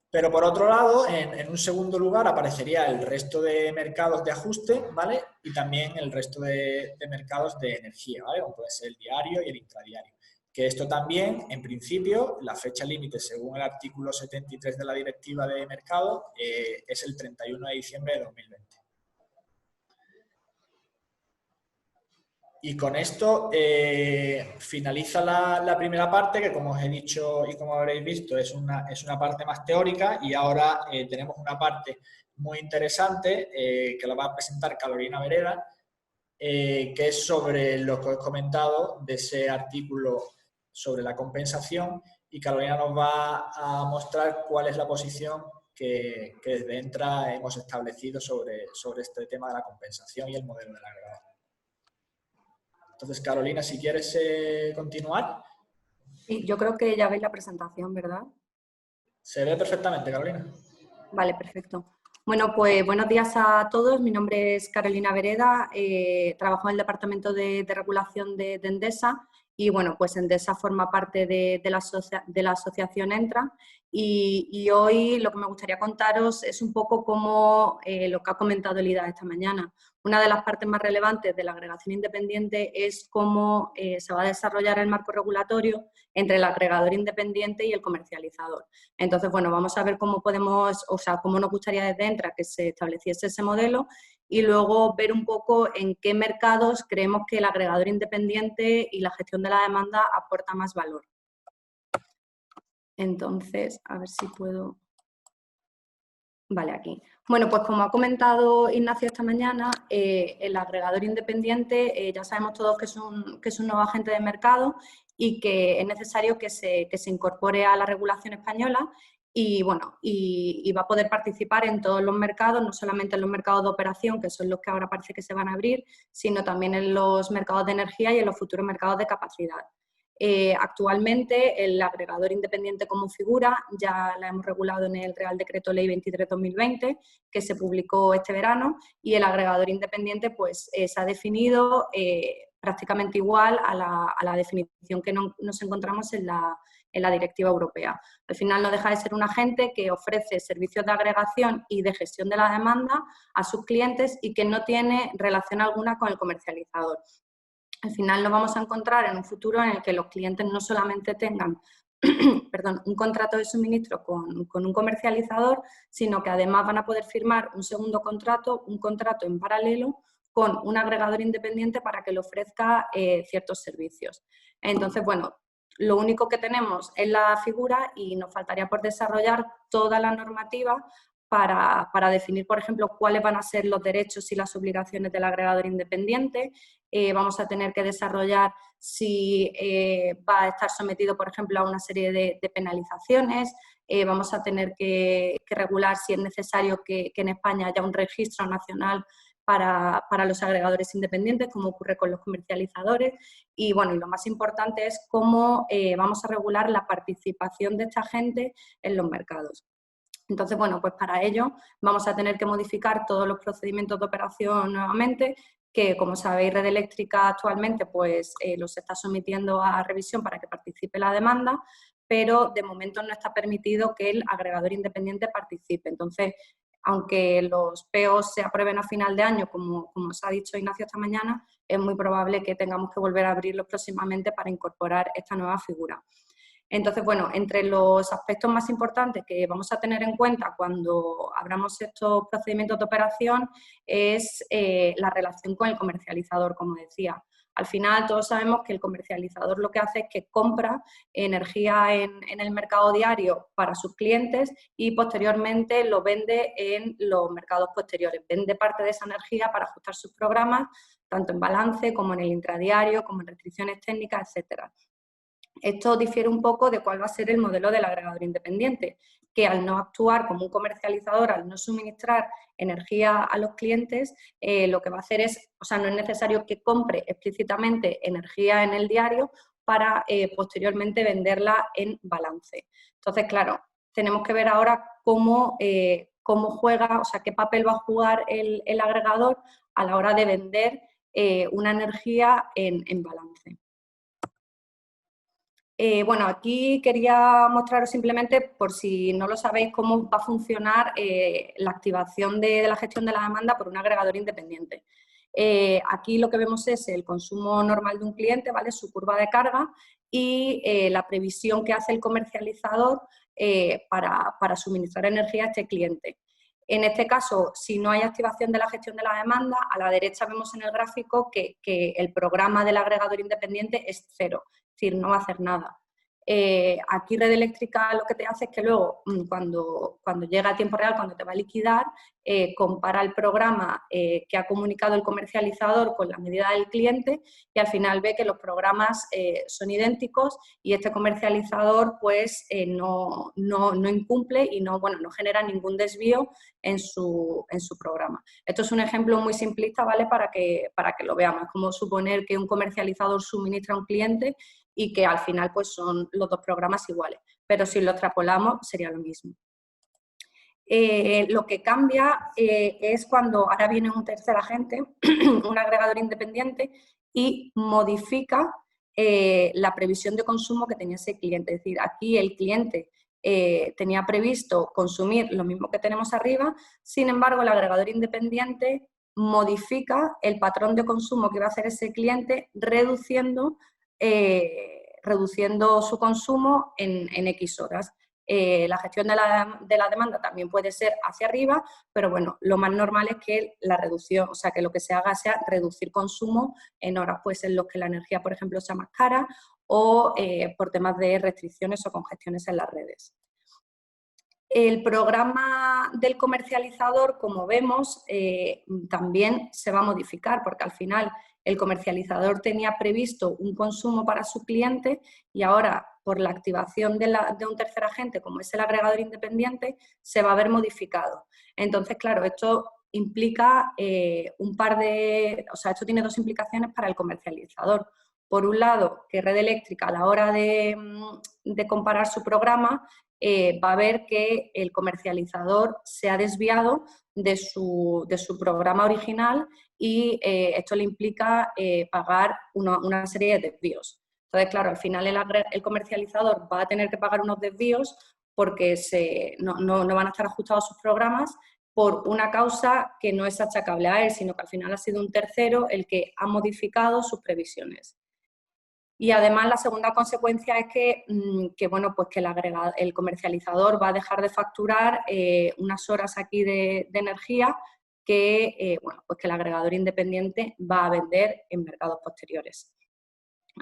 Pero por otro lado, en un segundo lugar aparecería el resto de mercados de ajuste, ¿vale? Y también el resto de mercados de energía, ¿vale? Como puede ser el diario y el intradiario. Que esto también, en principio, la fecha límite según el artículo 73 de la Directiva de Mercado es el 31 de diciembre de 2020. Y con esto finaliza la primera parte, que como os he dicho y como habréis visto es una parte más teórica, y ahora tenemos una parte muy interesante que la va a presentar Carolina Vereda, que es sobre lo que os he comentado de ese artículo sobre la compensación, y Carolina nos va a mostrar cuál es la posición que desde Entra hemos establecido sobre este tema de la compensación y el modelo del agregado. Entonces, Carolina, si quieres continuar. Sí, yo creo que ya veis la presentación, ¿verdad? Se ve perfectamente, Carolina. Vale, perfecto. Bueno, pues buenos días a todos. Mi nombre es Carolina Vereda, trabajo en el Departamento de Regulación de Endesa, y bueno, pues Endesa forma parte de la asociación Entra, y hoy lo que me gustaría contaros es un poco como lo que ha comentado Elida esta mañana. Una de las partes más relevantes de la agregación independiente es cómo se va a desarrollar el marco regulatorio entre el agregador independiente y el comercializador. Entonces, bueno, vamos a ver cómo podemos, o sea, cómo nos gustaría desde Entra que se estableciese ese modelo, y luego ver un poco en qué mercados creemos que el agregador independiente y la gestión de la demanda aporta más valor. Entonces, a ver si puedo... Vale, aquí. Bueno, pues como ha comentado Ignacio esta mañana, el agregador independiente ya sabemos todos que es un nuevo agente de mercado y que es necesario que se incorpore a la regulación española, y bueno, y va a poder participar en todos los mercados, no solamente en los mercados de operación, que son los que ahora parece que se van a abrir, sino también en los mercados de energía y en los futuros mercados de capacidad. Actualmente el agregador independiente como figura ya la hemos regulado en el Real Decreto Ley 23/2020, que se publicó este verano, y el agregador independiente pues se ha definido prácticamente igual a la definición que nos encontramos en la Directiva Europea. Al final no deja de ser un agente que ofrece servicios de agregación y de gestión de la demanda a sus clientes y que no tiene relación alguna con el comercializador. Al final nos vamos a encontrar en un futuro en el que los clientes no solamente tengan perdón, un contrato de suministro con un comercializador, sino que además van a poder firmar un segundo contrato, un contrato en paralelo con un agregador independiente para que le ofrezca ciertos servicios. Entonces, bueno, lo único que tenemos es la figura y nos faltaría por desarrollar toda la normativa para definir, por ejemplo, cuáles van a ser los derechos y las obligaciones del agregador independiente. Vamos a tener que desarrollar si va a estar sometido, por ejemplo, a una serie de penalizaciones. Vamos a tener que regular si es necesario que en España haya un registro nacional para los agregadores independientes, como ocurre con los comercializadores. Y bueno, y lo más importante es cómo vamos a regular la participación de esta gente en los mercados. Entonces, bueno, pues para ello vamos a tener que modificar todos los procedimientos de operación nuevamente, que como sabéis Red Eléctrica actualmente pues los está sometiendo a revisión para que participe la demanda, pero de momento no está permitido que el agregador independiente participe. Entonces, aunque los PEOs se aprueben a final de año, como os ha dicho Ignacio esta mañana, es muy probable que tengamos que volver a abrirlos próximamente para incorporar esta nueva figura. Entonces, bueno, entre los aspectos más importantes que vamos a tener en cuenta cuando abramos estos procedimientos de operación es la relación con el comercializador, como decía. Al final, todos sabemos que el comercializador lo que hace es que compra energía en el mercado diario para sus clientes y posteriormente lo vende en los mercados posteriores. Vende parte de esa energía para ajustar sus programas, tanto en balance como en el intradiario, como en restricciones técnicas, etcétera. Esto difiere un poco de cuál va a ser el modelo del agregador independiente, que al no actuar como un comercializador, al no suministrar energía a los clientes, lo que va a hacer es, o sea, no es necesario que compre explícitamente energía en el diario para posteriormente venderla en balance. Entonces, claro, tenemos que ver ahora cómo juega, o sea, qué papel va a jugar el agregador a la hora de vender una energía en balance. Bueno, aquí quería mostraros simplemente, por si no lo sabéis, cómo va a funcionar la activación de la gestión de la demanda por un agregador independiente. Aquí lo que vemos es el consumo normal de un cliente, ¿vale? Su curva de carga y la previsión que hace el comercializador para suministrar energía a este cliente. En este caso, si no hay activación de la gestión de la demanda, a la derecha vemos en el gráfico que el programa del agregador independiente es cero. Es decir, no va a hacer nada. Aquí Red Eléctrica lo que te hace es que luego, cuando llega a tiempo real, cuando te va a liquidar, compara el programa que ha comunicado el comercializador con la medida del cliente y al final ve que los programas son idénticos y este comercializador pues no incumple y no genera ningún desvío en su programa. Esto es un ejemplo muy simplista, ¿vale? Para que lo veamos. Es como suponer que un comercializador suministra a un cliente y que al final pues son los dos programas iguales, pero si lo extrapolamos sería lo mismo. Lo que cambia es cuando ahora viene un tercer agente, un agregador independiente, y modifica la previsión de consumo que tenía ese cliente. Es decir, aquí el cliente tenía previsto consumir lo mismo que tenemos arriba, sin embargo el agregador independiente modifica el patrón de consumo que va a hacer ese cliente reduciendo su consumo en X horas. La gestión de la demanda también puede ser hacia arriba, pero bueno, lo más normal es que la reducción, o sea, que lo que se haga sea reducir consumo en horas pues en los que la energía, por ejemplo, sea más cara o por temas de restricciones o congestiones en las redes. El programa del comercializador, como vemos, también se va a modificar porque al final el comercializador tenía previsto un consumo para su cliente y ahora, por la activación de un tercer agente, como es el agregador independiente, se va a ver modificado. Entonces, claro, esto implica esto tiene dos implicaciones para el comercializador. Por un lado, que Red Eléctrica, a la hora de comparar su programa, va a ver que el comercializador se ha desviado de su programa original y esto le implica pagar una serie de desvíos. Entonces, claro, al final el comercializador va a tener que pagar unos desvíos porque no van a estar ajustados sus programas por una causa que no es achacable a él, sino que al final ha sido un tercero el que ha modificado sus previsiones. Y además la segunda consecuencia es que el comercializador va a dejar de facturar unas horas aquí de energía que el agregador independiente va a vender en mercados posteriores.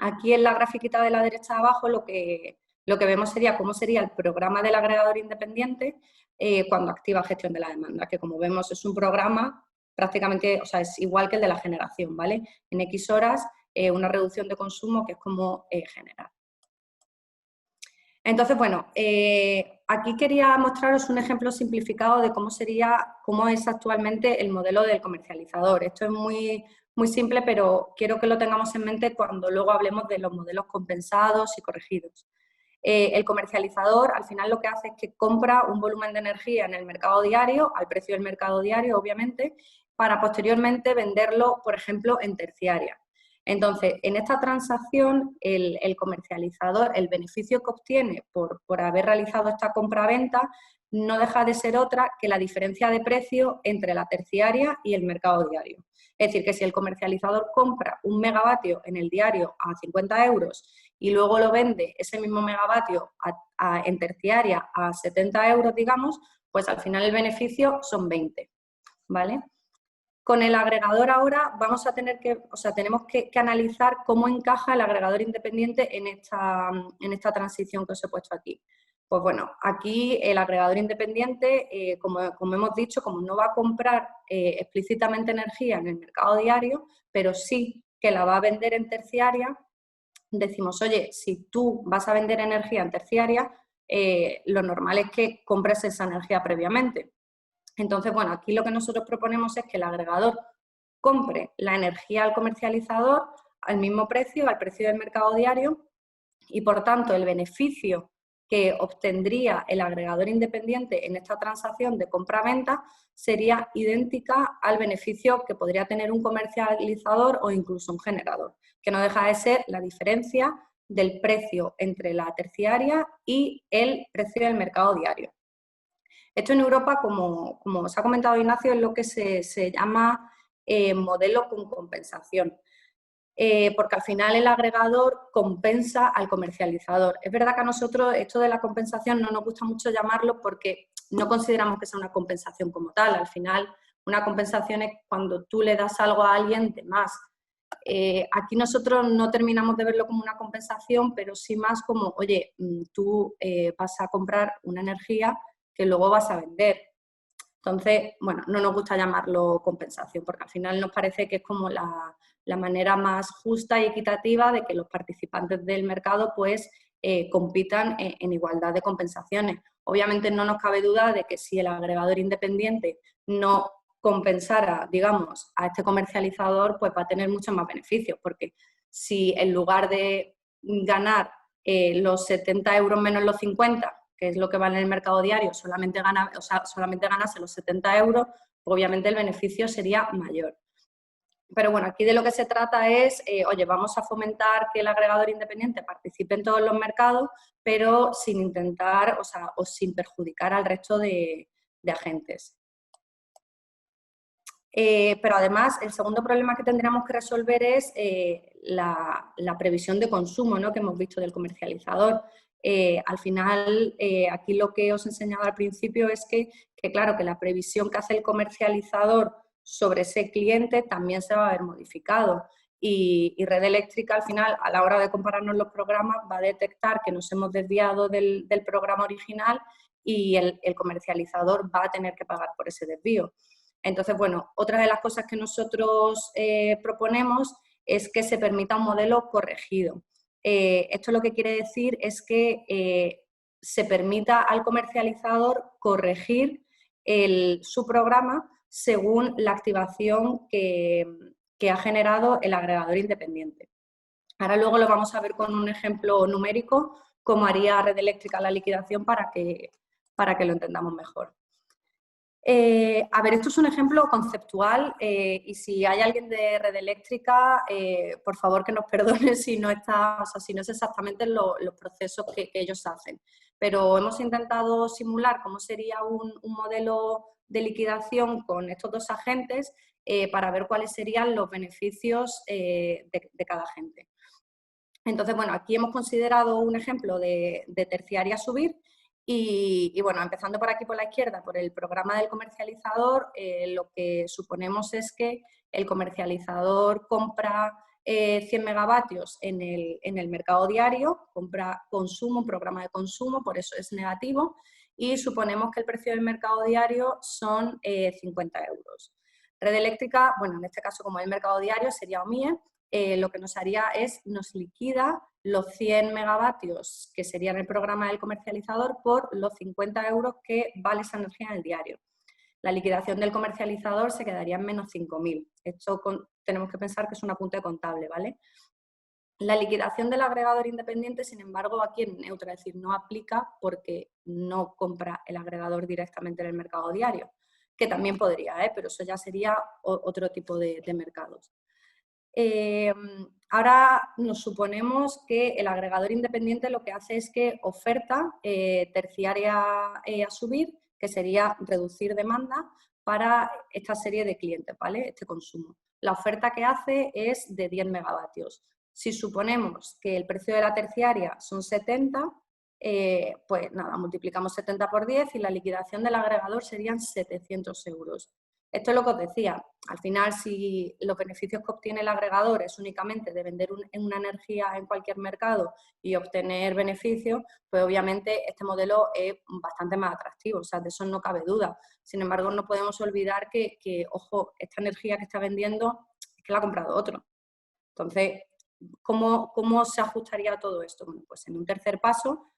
Aquí en la grafiquita de la derecha de abajo lo que vemos sería cómo sería el programa del agregador independiente cuando activa gestión de la demanda, que como vemos es un programa prácticamente, o sea, es igual que el de la generación, ¿vale? En X horas una reducción de consumo que es como generar. Entonces, bueno, aquí quería mostraros un ejemplo simplificado de cómo es actualmente el modelo del comercializador. Esto es muy simple, pero quiero que lo tengamos en mente cuando luego hablemos de los modelos compensados y corregidos. El comercializador al final lo que hace es que compra un volumen de energía en el mercado diario, al precio del mercado diario, obviamente, para posteriormente venderlo, por ejemplo, en terciaria. Entonces, en esta transacción, el comercializador, el beneficio que obtiene por haber realizado esta compra-venta, no deja de ser otra que la diferencia de precio entre la terciaria y el mercado diario. Es decir, que si el comercializador compra un megavatio en el diario a 50 euros y luego lo vende ese mismo megavatio en terciaria a 70 euros, digamos, pues al final el beneficio son 20, ¿vale? Con el agregador ahora tenemos que analizar cómo encaja el agregador independiente en esta transición que os he puesto aquí. Pues bueno, aquí el agregador independiente, como hemos dicho, como no va a comprar explícitamente energía en el mercado diario, pero sí que la va a vender en terciaria, decimos, oye, si tú vas a vender energía en terciaria, lo normal es que compres esa energía previamente. Entonces, bueno, aquí lo que nosotros proponemos es que el agregador compre la energía al comercializador al mismo precio, al precio del mercado diario, y por tanto el beneficio que obtendría el agregador independiente en esta transacción de compra-venta sería idéntica al beneficio que podría tener un comercializador o incluso un generador, que no deja de ser la diferencia del precio entre la terciaria y el precio del mercado diario. Esto en Europa, como os ha comentado Ignacio, es lo que se llama modelo con compensación. Porque al final el agregador compensa al comercializador. Es verdad que a nosotros esto de la compensación no nos gusta mucho llamarlo porque no consideramos que sea una compensación como tal. Al final, una compensación es cuando tú le das algo a alguien de más. Aquí nosotros no terminamos de verlo como una compensación, pero sí más como, oye, tú vas a comprar una energía que luego vas a vender. Entonces, bueno, no nos gusta llamarlo compensación porque al final nos parece que es como la manera más justa y equitativa de que los participantes del mercado pues compitan en igualdad de compensaciones. Obviamente no nos cabe duda de que si el agregador independiente no compensara, digamos, a este comercializador, pues va a tener muchos más beneficios, porque si en lugar de ganar los 70 euros menos los 50, que es lo que vale en el mercado diario, solamente ganase los 70 euros, obviamente el beneficio sería mayor. Pero bueno, aquí de lo que se trata es, oye, vamos a fomentar que el agregador independiente participe en todos los mercados, pero sin intentar, o sin perjudicar al resto de agentes. Pero además, el segundo problema que tendríamos que resolver es la previsión de consumo, ¿no?, que hemos visto del comercializador. Al final, aquí lo que os he enseñado al principio es que claro, que la previsión que hace el comercializador sobre ese cliente también se va a ver modificado. Y Red Eléctrica, al final, a la hora de compararnos los programas, va a detectar que nos hemos desviado del programa original y el comercializador va a tener que pagar por ese desvío. Entonces, bueno, otra de las cosas que nosotros proponemos es que se permita un modelo corregido. Esto lo que quiere decir es que se permita al comercializador corregir su programa según la activación que ha generado el agregador independiente. Ahora luego lo vamos a ver con un ejemplo numérico, cómo haría Red Eléctrica la liquidación para que lo entendamos mejor. A ver, esto es un ejemplo conceptual y si hay alguien de Red Eléctrica, por favor que nos perdone si no si no es exactamente los procesos que ellos hacen. Pero hemos intentado simular cómo sería un modelo de liquidación con estos dos agentes para ver cuáles serían los beneficios de cada agente. Entonces, bueno, aquí hemos considerado un ejemplo de terciaria subir. Y bueno, empezando por aquí por la izquierda, por el programa del comercializador, lo que suponemos es que el comercializador compra 100 megavatios en el mercado diario, compra consumo, un programa de consumo, por eso es negativo, y suponemos que el precio del mercado diario son 50 euros. Red Eléctrica, bueno, en este caso como es el mercado diario, sería OMIE, lo que nos haría es, nos liquida los 100 megavatios que serían el programa del comercializador por los 50 euros que vale esa energía en el diario. La liquidación del comercializador se quedaría en menos 5.000. Esto tenemos que pensar que es un apunte contable, ¿vale? La liquidación del agregador independiente, sin embargo, aquí en neutra, es decir, no aplica porque no compra el agregador directamente en el mercado diario, que también podría, pero eso ya sería otro tipo de mercados. Ahora nos suponemos que el agregador independiente lo que hace es que oferta terciaria a subir, que sería reducir demanda para esta serie de clientes, ¿vale? Este consumo. La oferta que hace es de 10 megavatios. Si suponemos que el precio de la terciaria son 70, pues nada, multiplicamos 70 por 10 y la liquidación del agregador serían 700 euros. Esto es lo que os decía, al final si los beneficios que obtiene el agregador es únicamente de vender una energía en cualquier mercado y obtener beneficios, pues obviamente este modelo es bastante más atractivo, o sea, de eso no cabe duda. Sin embargo, no podemos olvidar que ojo, esta energía que está vendiendo es que la ha comprado otro. Entonces, ¿cómo se ajustaría todo esto? Bueno, pues en un tercer paso,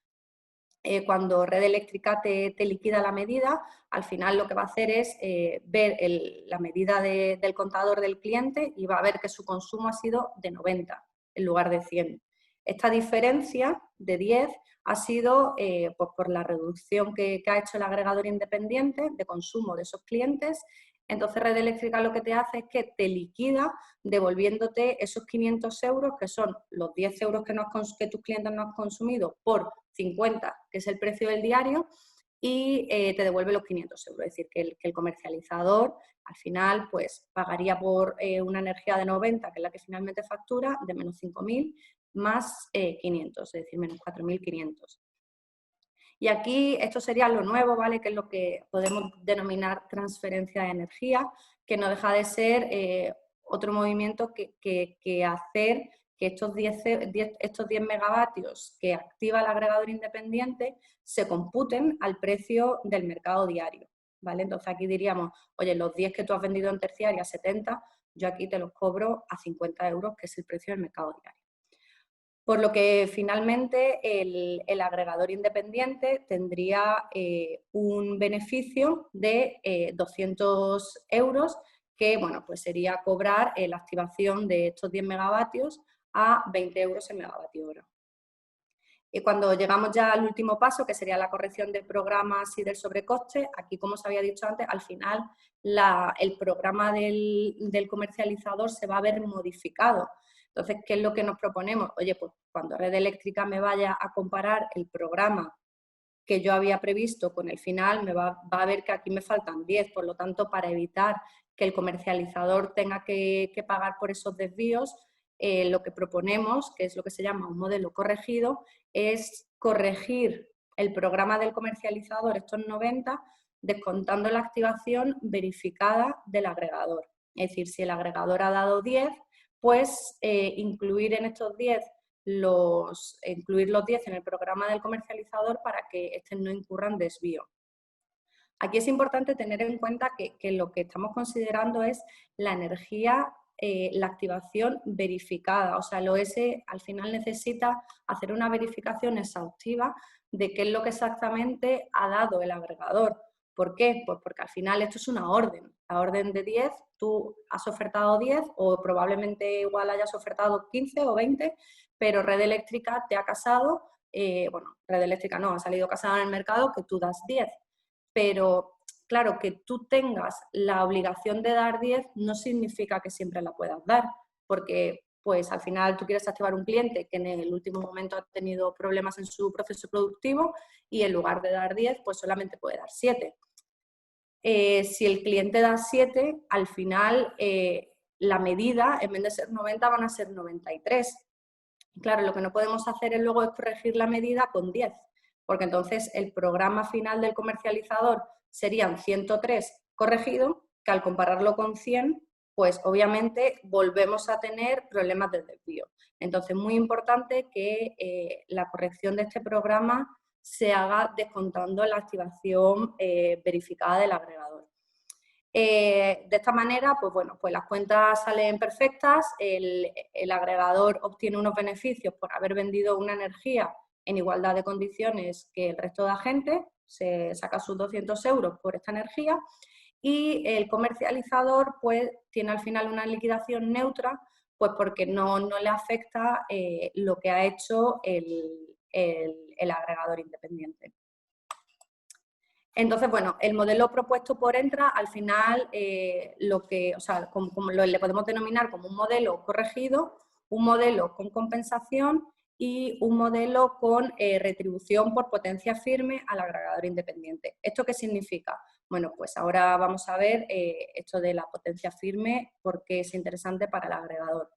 cuando Red Eléctrica te liquida la medida, al final lo que va a hacer es ver la medida del contador del cliente y va a ver que su consumo ha sido de 90 en lugar de 100. Esta diferencia de 10 ha sido pues por la reducción que ha hecho el agregador independiente de consumo de esos clientes. Entonces Red Eléctrica lo que te hace es que te liquida devolviéndote esos 500 euros, que son los 10 euros que tus clientes no han consumido por 50, que es el precio del diario, y te devuelve los 500 euros. Es decir, que el comercializador al final pues pagaría por una energía de 90, que es la que finalmente factura, de menos 5.000 más 500, es decir, menos 4.500. Y aquí esto sería lo nuevo, ¿vale? Que es lo que podemos denominar transferencia de energía, que no deja de ser otro movimiento que hacer que estos 10 megavatios que activa el agregador independiente se computen al precio del mercado diario, ¿vale? Entonces aquí diríamos, oye, los 10 que tú has vendido en terciaria, 70, yo aquí te los cobro a 50 euros, que es el precio del mercado diario. Por lo que finalmente el agregador independiente tendría un beneficio de 200 euros, que bueno, pues sería cobrar la activación de estos 10 megavatios a 20 euros el megavatio hora. Y cuando llegamos ya al último paso, que sería la corrección de programas y del sobrecoste, aquí, como os había dicho antes, al final el programa del comercializador se va a ver modificado. Entonces, ¿qué es lo que nos proponemos? Oye, pues cuando Red Eléctrica me vaya a comparar el programa que yo había previsto con el final, va a ver que aquí me faltan 10. Por lo tanto, para evitar que el comercializador tenga que pagar por esos desvíos, lo que proponemos, que es lo que se llama un modelo corregido, es corregir el programa del comercializador, estos 90, descontando la activación verificada del agregador. Es decir, si el agregador ha dado 10, pues incluir en estos 10 los 10 en el programa del comercializador para que estos no incurran desvío. Aquí es importante tener en cuenta que lo que estamos considerando es la energía, la activación verificada. O sea, el OS al final necesita hacer una verificación exhaustiva de qué es lo que exactamente ha dado el agregador. ¿Por qué? Pues porque al final esto es una orden. La orden de 10, tú has ofertado 10 o probablemente igual hayas ofertado 15 o 20, pero Red Eléctrica te ha casado, bueno, Red Eléctrica no, ha salido casada en el mercado que tú das 10. Pero claro, que tú tengas la obligación de dar 10 no significa que siempre la puedas dar, porque pues al final tú quieres activar un cliente que en el último momento ha tenido problemas en su proceso productivo y en lugar de dar 10, pues solamente puede dar 7. Si el cliente da 7, al final la medida, en vez de ser 90, van a ser 93. Claro, lo que no podemos hacer es luego corregir la medida con 10, porque entonces el programa final del comercializador serían 103 corregido, que al compararlo con 100, pues obviamente volvemos a tener problemas de desvío. Entonces, muy importante que la corrección de este programa se haga descontando la activación verificada del agregador. De esta manera, pues bueno, pues las cuentas salen perfectas, el agregador obtiene unos beneficios por haber vendido una energía en igualdad de condiciones que el resto de agentes, se saca sus 200 euros por esta energía y el comercializador pues tiene al final una liquidación neutra, pues porque no le afecta lo que ha hecho el agregador independiente. Entonces, bueno, el modelo propuesto por Entra, al final, le podemos denominar como un modelo corregido, un modelo con compensación y un modelo con retribución por potencia firme al agregador independiente. ¿Esto qué significa? Bueno, pues ahora vamos a ver esto de la potencia firme, porque es interesante para el agregador.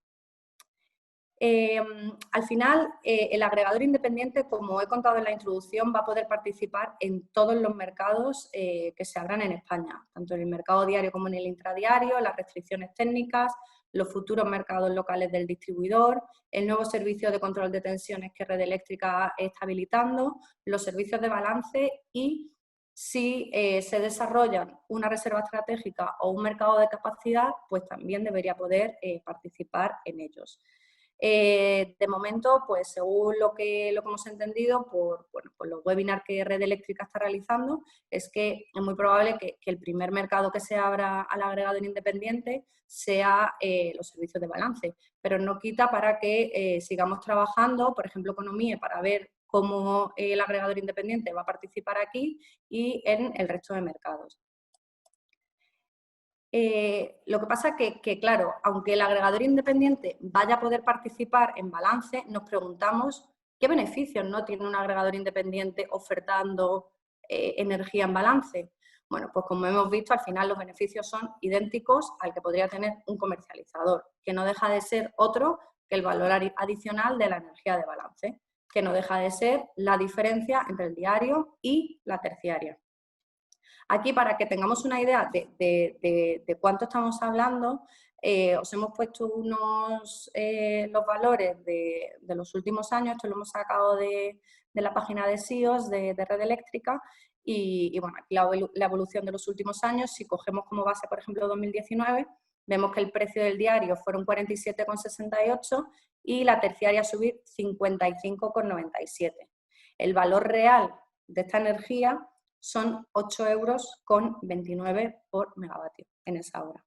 Al final, el agregador independiente, como he contado en la introducción, va a poder participar en todos los mercados que se abran en España, tanto en el mercado diario como en el intradiario, las restricciones técnicas, los futuros mercados locales del distribuidor, el nuevo servicio de control de tensiones que Red Eléctrica está habilitando, los servicios de balance y si se desarrollan una reserva estratégica o un mercado de capacidad, pues también debería poder participar en ellos. De momento, pues según lo que hemos entendido por los webinars que Red Eléctrica está realizando, es que es muy probable que el primer mercado que se abra al agregador independiente sea los servicios de balance, pero no quita para que sigamos trabajando, por ejemplo, con OMIE, para ver cómo el agregador independiente va a participar aquí y en el resto de mercados. Lo que pasa es que, claro, aunque el agregador independiente vaya a poder participar en balance, nos preguntamos qué beneficios no tiene un agregador independiente ofertando energía en balance. Bueno, pues como hemos visto, al final los beneficios son idénticos al que podría tener un comercializador, que no deja de ser otro que el valor adicional de la energía de balance, que no deja de ser la diferencia entre el diario y la terciaria. Aquí, para que tengamos una idea de cuánto estamos hablando, os hemos puesto los valores de los últimos años. Esto lo hemos sacado de la página de SIOS de Red Eléctrica y bueno, aquí la evolución de los últimos años. Si cogemos como base, por ejemplo, 2019, vemos que el precio del diario fueron 47,68 y la terciaria subir 55,97. El valor real de esta energía son 8,29 € por megavatio en esa hora.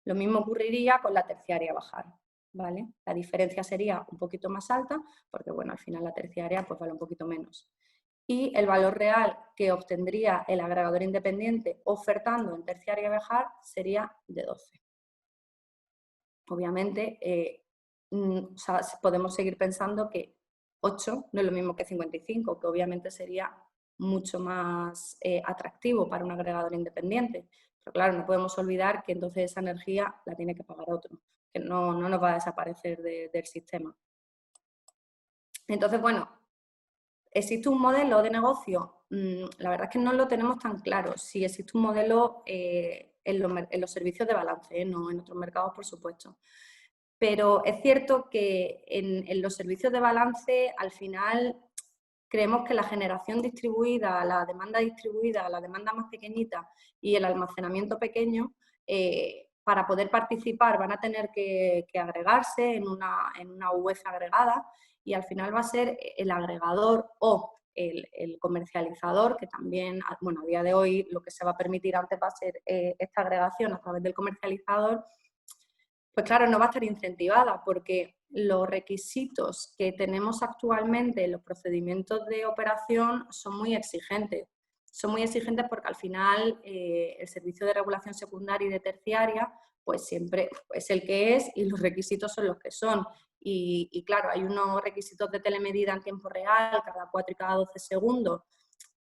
Lo mismo ocurriría con la terciaria bajar, ¿vale? La diferencia sería un poquito más alta porque, bueno, al final la terciaria pues vale un poquito menos. Y el valor real que obtendría el agregador independiente ofertando en terciaria bajar sería de 12. Obviamente, o sea, podemos seguir pensando que 8 no es lo mismo que 55, que obviamente sería mucho más atractivo para un agregador independiente. Pero claro, no podemos olvidar que entonces esa energía la tiene que pagar otro, que no nos va a desaparecer del sistema. Entonces, bueno, ¿existe un modelo de negocio? La verdad es que no lo tenemos tan claro. Sí existe un modelo en los servicios de balance, no en otros mercados, por supuesto. Pero es cierto que en los servicios de balance, al final, creemos que la generación distribuida, la demanda distribuida, la demanda más pequeñita y el almacenamiento pequeño, para poder participar van a tener que agregarse en una UF agregada y al final va a ser el agregador o el comercializador, que también, bueno, a día de hoy lo que se va a permitir antes va a ser esta agregación a través del comercializador. Pues claro, no va a estar incentivada porque los requisitos que tenemos actualmente en los procedimientos de operación son muy exigentes. Son muy exigentes porque al final el servicio de regulación secundaria y de terciaria pues siempre es el que es y los requisitos son los que son. Y claro, hay unos requisitos de telemedida en tiempo real, cada 4 y cada 12 segundos,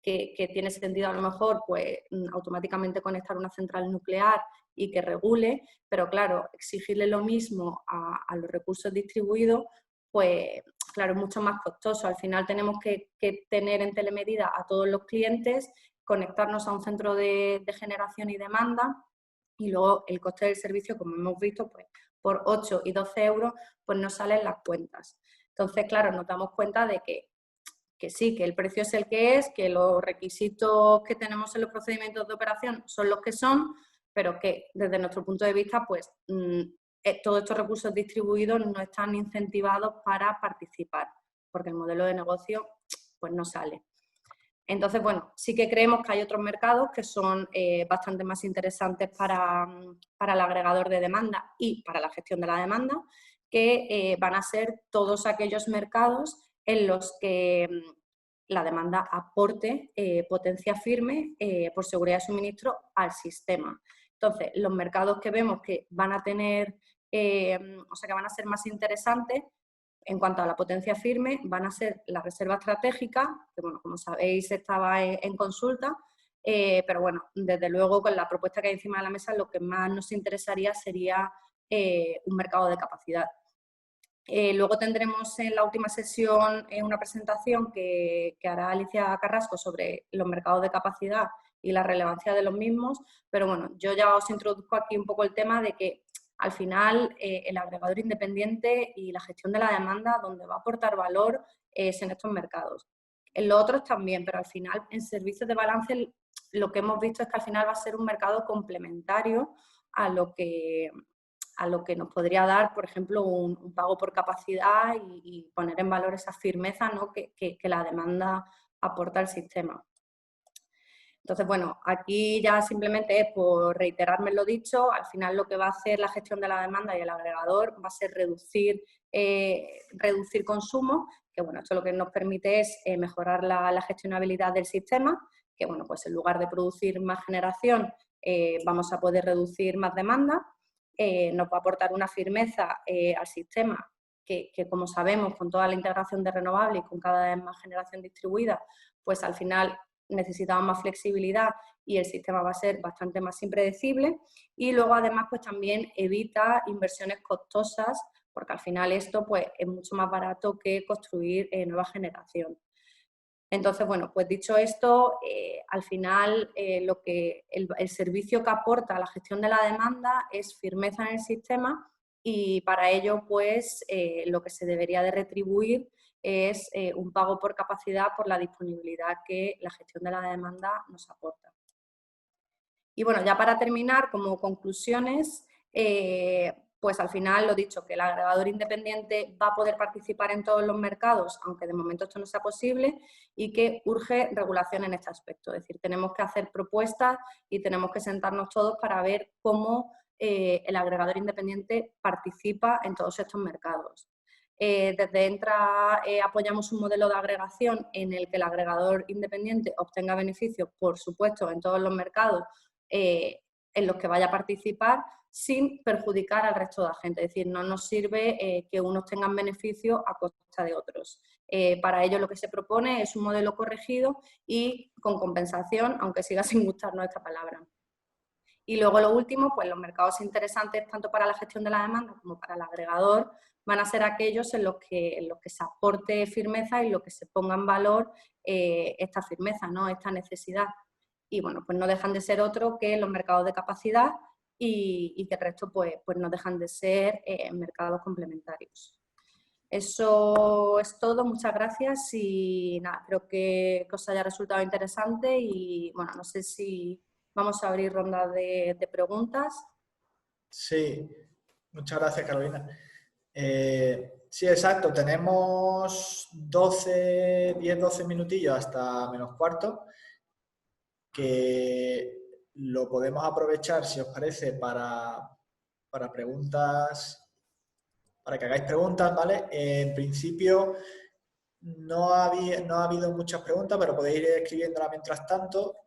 que tiene sentido a lo mejor pues automáticamente conectar una central nuclear y que regule, pero claro, exigirle lo mismo a los recursos distribuidos, pues claro, es mucho más costoso. Al final tenemos que tener en telemedida a todos los clientes, conectarnos a un centro de generación y demanda y luego el coste del servicio, como hemos visto, pues por 8 y 12 euros, pues no salen las cuentas. Entonces, claro, nos damos cuenta de que sí, que el precio es el que es, que los requisitos que tenemos en los procedimientos de operación son los que son, pero que desde nuestro punto de vista, pues todos estos recursos distribuidos no están incentivados para participar, porque el modelo de negocio pues no sale. Entonces, bueno, sí que creemos que hay otros mercados que son bastante más interesantes para el agregador de demanda y para la gestión de la demanda, que van a ser todos aquellos mercados en los que la demanda aporte potencia firme por seguridad de suministro al sistema. Entonces, los mercados que vemos que van a tener, o sea, que van a ser más interesantes en cuanto a la potencia firme, van a ser la reserva estratégica, que bueno, como sabéis estaba en consulta, pero bueno, desde luego con la propuesta que hay encima de la mesa, lo que más nos interesaría sería un mercado de capacidad. Luego tendremos en la última sesión una presentación que hará Alicia Carrasco sobre los mercados de capacidad y la relevancia de los mismos, pero bueno, yo ya os introduzco aquí un poco el tema de que al final el agregador independiente y la gestión de la demanda donde va a aportar valor es en estos mercados. En los otros también, pero al final en servicios de balance lo que hemos visto es que al final va a ser un mercado complementario a lo que a lo que nos podría dar, por ejemplo, un pago por capacidad y poner en valor esa firmeza, ¿no?, que la demanda aporta al sistema. Entonces, bueno, aquí ya simplemente es por reiterarme lo dicho, al final lo que va a hacer la gestión de la demanda y el agregador va a ser reducir consumo, que bueno, esto lo que nos permite es mejorar la gestionabilidad del sistema, que bueno, pues en lugar de producir más generación, vamos a poder reducir más demanda, nos va a aportar una firmeza al sistema que como sabemos, con toda la integración de renovables y con cada vez más generación distribuida, pues al final necesitamos más flexibilidad y el sistema va a ser bastante más impredecible, y luego además pues también evita inversiones costosas, porque al final esto pues es mucho más barato que construir nueva generación. Entonces, bueno, pues dicho esto, al final el servicio que aporta a la gestión de la demanda es firmeza en el sistema, y para ello pues lo que se debería de retribuir es un pago por capacidad por la disponibilidad que la gestión de la demanda nos aporta. Y bueno, ya para terminar, como conclusiones, pues al final lo dicho, que el agregador independiente va a poder participar en todos los mercados, aunque de momento esto no sea posible, y que urge regulación en este aspecto. Es decir, tenemos que hacer propuestas y tenemos que sentarnos todos para ver cómo el agregador independiente participa en todos estos mercados. Desde Entra apoyamos un modelo de agregación en el que el agregador independiente obtenga beneficios, por supuesto, en todos los mercados en los que vaya a participar, sin perjudicar al resto de agentes. Es decir, no nos sirve que unos tengan beneficios a costa de otros. Para ello lo que se propone es un modelo corregido y con compensación, aunque siga sin gustarnos esta palabra. Y luego lo último, pues los mercados interesantes tanto para la gestión de la demanda como para el agregador van a ser aquellos en los que se aporte firmeza y en los que se ponga en valor esta firmeza, ¿no?, esta necesidad. Y bueno, pues no dejan de ser otro que los mercados de capacidad y que el resto pues no dejan de ser mercados complementarios. Eso es todo, muchas gracias y nada, espero que os haya resultado interesante y bueno, no sé si vamos a abrir ronda de preguntas. Sí, muchas gracias, Carolina. Sí, exacto, tenemos 10-12 minutillos hasta menos cuarto, que lo podemos aprovechar, si os parece, para preguntas, para que hagáis preguntas, ¿vale? En principio no ha habido muchas preguntas, pero podéis ir escribiéndolas mientras tanto.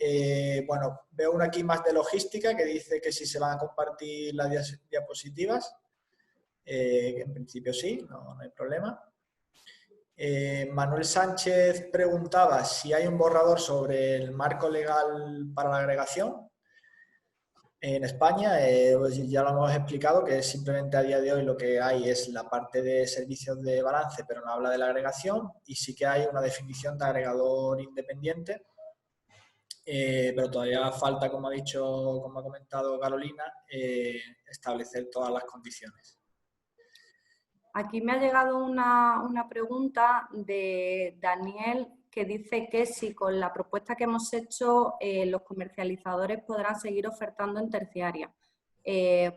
Bueno, veo una aquí más de logística que dice que si se van a compartir las diapositivas. En principio sí, no hay problema. Manuel Sánchez preguntaba si hay un borrador sobre el marco legal para la agregación en España. Pues ya lo hemos explicado, que simplemente a día de hoy lo que hay es la parte de servicios de balance, pero no habla de la agregación, y sí que hay una definición de agregador independiente, pero todavía falta, como ha comentado Carolina, establecer todas las condiciones. Aquí me ha llegado una pregunta de Daniel que dice que si con la propuesta que hemos hecho los comercializadores podrán seguir ofertando en terciaria.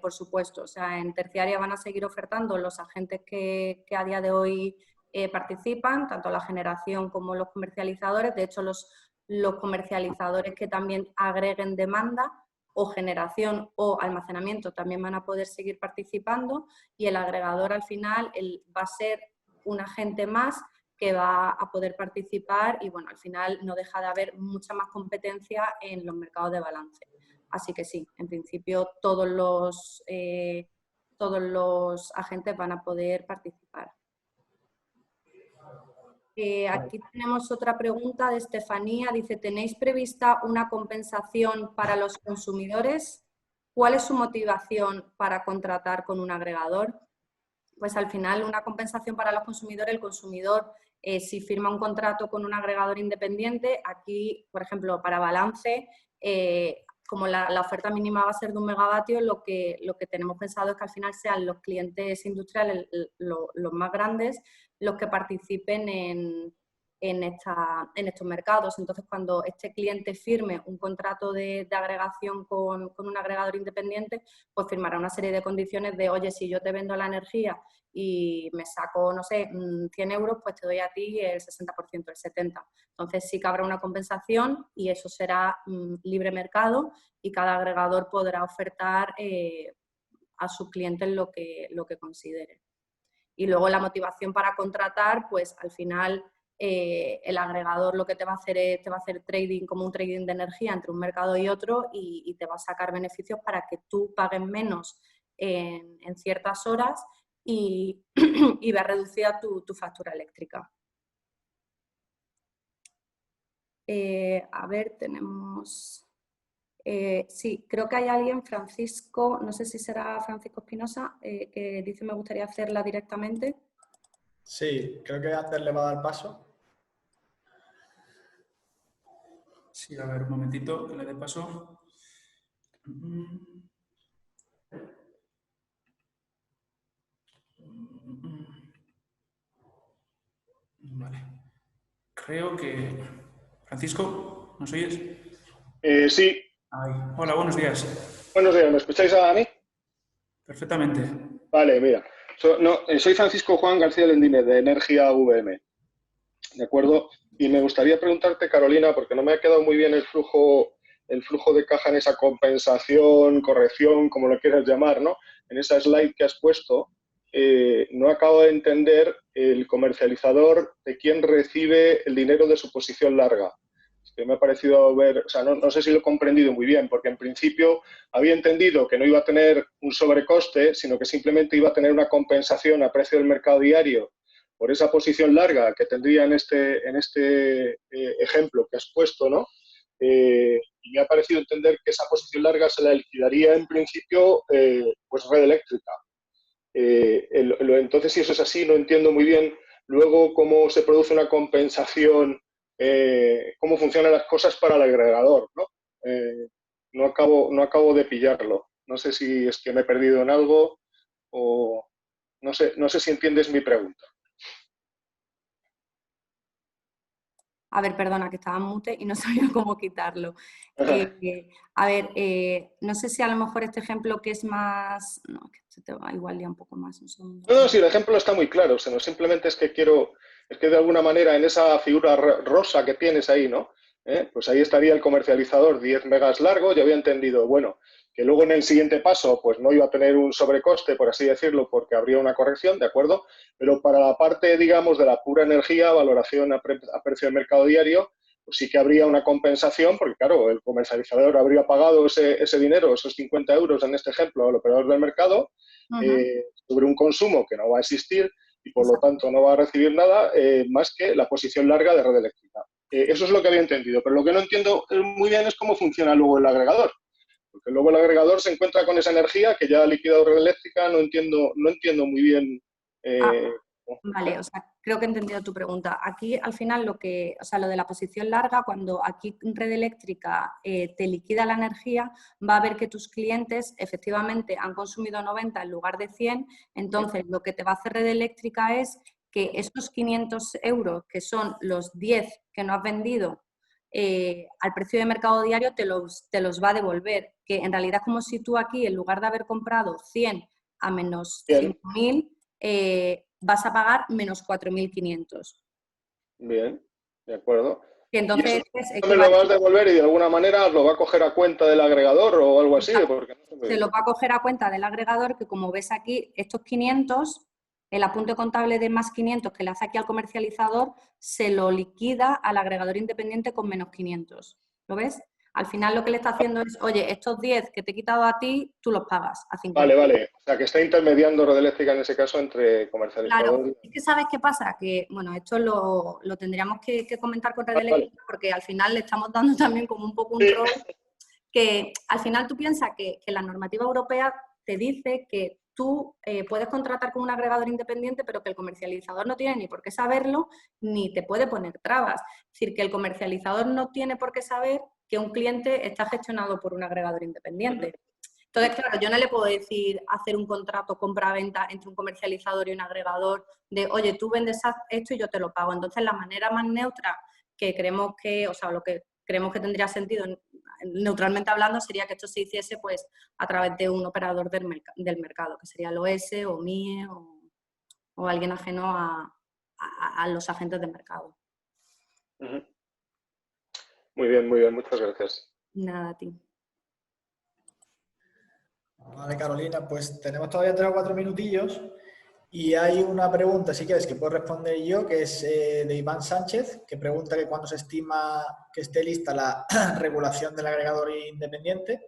Por supuesto, o sea, en terciaria van a seguir ofertando los agentes que a día de hoy participan, tanto la generación como los comercializadores. De hecho, los comercializadores que también agreguen demanda o generación o almacenamiento también van a poder seguir participando, y el agregador al final va a ser un agente más que va a poder participar y bueno, al final no deja de haber mucha más competencia en los mercados de balance. Así que sí, en principio todos los agentes van a poder participar. Aquí tenemos otra pregunta de Estefanía. Dice, ¿tenéis prevista una compensación para los consumidores? ¿Cuál es su motivación para contratar con un agregador? Pues al final una compensación para los consumidores, el consumidor si firma un contrato con un agregador independiente, aquí por ejemplo para balance, como la oferta mínima va a ser de 1 megavatio, lo que tenemos pensado es que al final sean los clientes industriales, los más grandes, los que participen en estos mercados. Entonces, cuando este cliente firme un contrato de agregación con un agregador independiente, pues firmará una serie de condiciones de, oye, si yo te vendo la energía y me saco, no sé, 100 euros, pues te doy a ti el 60%, el 70%. Entonces sí que habrá una compensación y eso será libre mercado y cada agregador podrá ofertar a sus clientes lo que considere. Y luego la motivación para contratar, pues al final el agregador lo que te va a hacer es trading, como un trading de energía entre un mercado y otro, y te va a sacar beneficios para que tú pagues menos en ciertas horas y veas reducida tu factura eléctrica. A ver, tenemos... sí, creo que hay alguien, Francisco, no sé si será Francisco Espinosa, que dice me gustaría hacerla directamente. Sí, creo que Ander le va a dar paso. Sí, a ver, un momentito, que le dé paso. Vale. Creo que... Francisco, ¿nos oyes? Sí. Ay. Hola, buenos días. Buenos días, ¿me escucháis a mí? Perfectamente. Vale, mira. Soy Francisco Juan García Lendínez, de Energía VM. ¿De acuerdo? Y me gustaría preguntarte, Carolina, porque no me ha quedado muy bien el flujo de caja en esa compensación, corrección, como lo quieras llamar, ¿no? En esa slide que has puesto, no acabo de entender el comercializador de quién recibe el dinero de su posición larga. Que me ha parecido ver, o sea, no sé si lo he comprendido muy bien, porque en principio había entendido que no iba a tener un sobrecoste, sino que simplemente iba a tener una compensación a precio del mercado diario por esa posición larga que tendría en este ejemplo que has puesto, ¿no? Y me ha parecido entender que esa posición larga se la liquidaría en principio pues Red Eléctrica. Entonces, si eso es así, no entiendo muy bien luego cómo se produce una compensación, cómo funcionan las cosas para el agregador, ¿no? No acabo de pillarlo. No sé si es que me he perdido en algo o no sé si entiendes mi pregunta. A ver, perdona, que estaba en mute y no sabía cómo quitarlo. A ver, no sé si a lo mejor este ejemplo que es más... No, que se te va igual ya un poco más, un segundo. No, sí, el ejemplo está muy claro. Simplemente es que de alguna manera en esa figura rosa que tienes ahí, ¿no? Pues ahí estaría el comercializador 10 megas largo. Yo había entendido, bueno, que luego en el siguiente paso pues no iba a tener un sobrecoste, por así decirlo, porque habría una corrección, ¿de acuerdo? Pero para la parte, digamos, de la pura energía, valoración a precio de mercado diario, pues sí que habría una compensación, porque claro, el comercializador habría pagado ese dinero, esos 50 euros en este ejemplo, al operador del mercado, sobre un consumo que no va a existir y por lo tanto no va a recibir nada más que la posición larga de Red Eléctrica. Eso es lo que había entendido, pero lo que no entiendo muy bien es cómo funciona luego el agregador. Porque luego el agregador se encuentra con esa energía que ya ha liquidado Red Eléctrica, no entiendo muy bien. Vale, o sea, creo que he entendido tu pregunta. Aquí, al final, lo de la posición larga, cuando aquí Red Eléctrica te liquida la energía, va a ver que tus clientes efectivamente han consumido 90 en lugar de 100, entonces lo que te va a hacer Red Eléctrica es que estos 500 euros, que son los 10 que no has vendido, al precio de mercado diario te los va a devolver, que en realidad es como si tú aquí, en lugar de haber comprado 100 a menos 5.000, vas a pagar menos 4.500. Bien, de acuerdo. Y entonces ¿Y me lo vas a devolver y de alguna manera lo va a coger a cuenta del agregador o algo así? Porque no se lo va a coger a cuenta del agregador, que como ves aquí, estos 500, el apunte contable de más 500 que le hace aquí al comercializador, se lo liquida al agregador independiente con menos 500. ¿Lo ves? Al final lo que le está haciendo es, oye, estos 10 que te he quitado a ti, tú los pagas a 50. Vale. O sea, que está intermediando Red Eléctrica en ese caso entre comercializador. Claro, es que ¿sabes qué pasa? Que, bueno, esto lo tendríamos que comentar con Red Eléctrica porque al final le estamos dando también como un poco un rol que al final tú piensas que la normativa europea te dice que tú puedes contratar con un agregador independiente, pero que el comercializador no tiene ni por qué saberlo, ni te puede poner trabas. Es decir, que el comercializador no tiene por qué saber que un cliente está gestionado por un agregador independiente. Entonces, claro, yo no le puedo decir hacer un contrato compra-venta entre un comercializador y un agregador de, oye, tú vendes esto y yo te lo pago. Entonces, la manera más neutra que creemos que, o sea, lo que creemos que tendría sentido, neutralmente hablando, sería que esto se hiciese pues a través de un operador del mercado, que sería el OS o MIE o alguien ajeno a los agentes de mercado. Muy bien, muchas gracias. Nada, a ti. Vale, Carolina, pues tenemos todavía 3 o 4 minutillos y hay una pregunta, si quieres, que puedo responder yo, que es de Iván Sánchez, que pregunta que cuándo se estima que esté lista la regulación del agregador independiente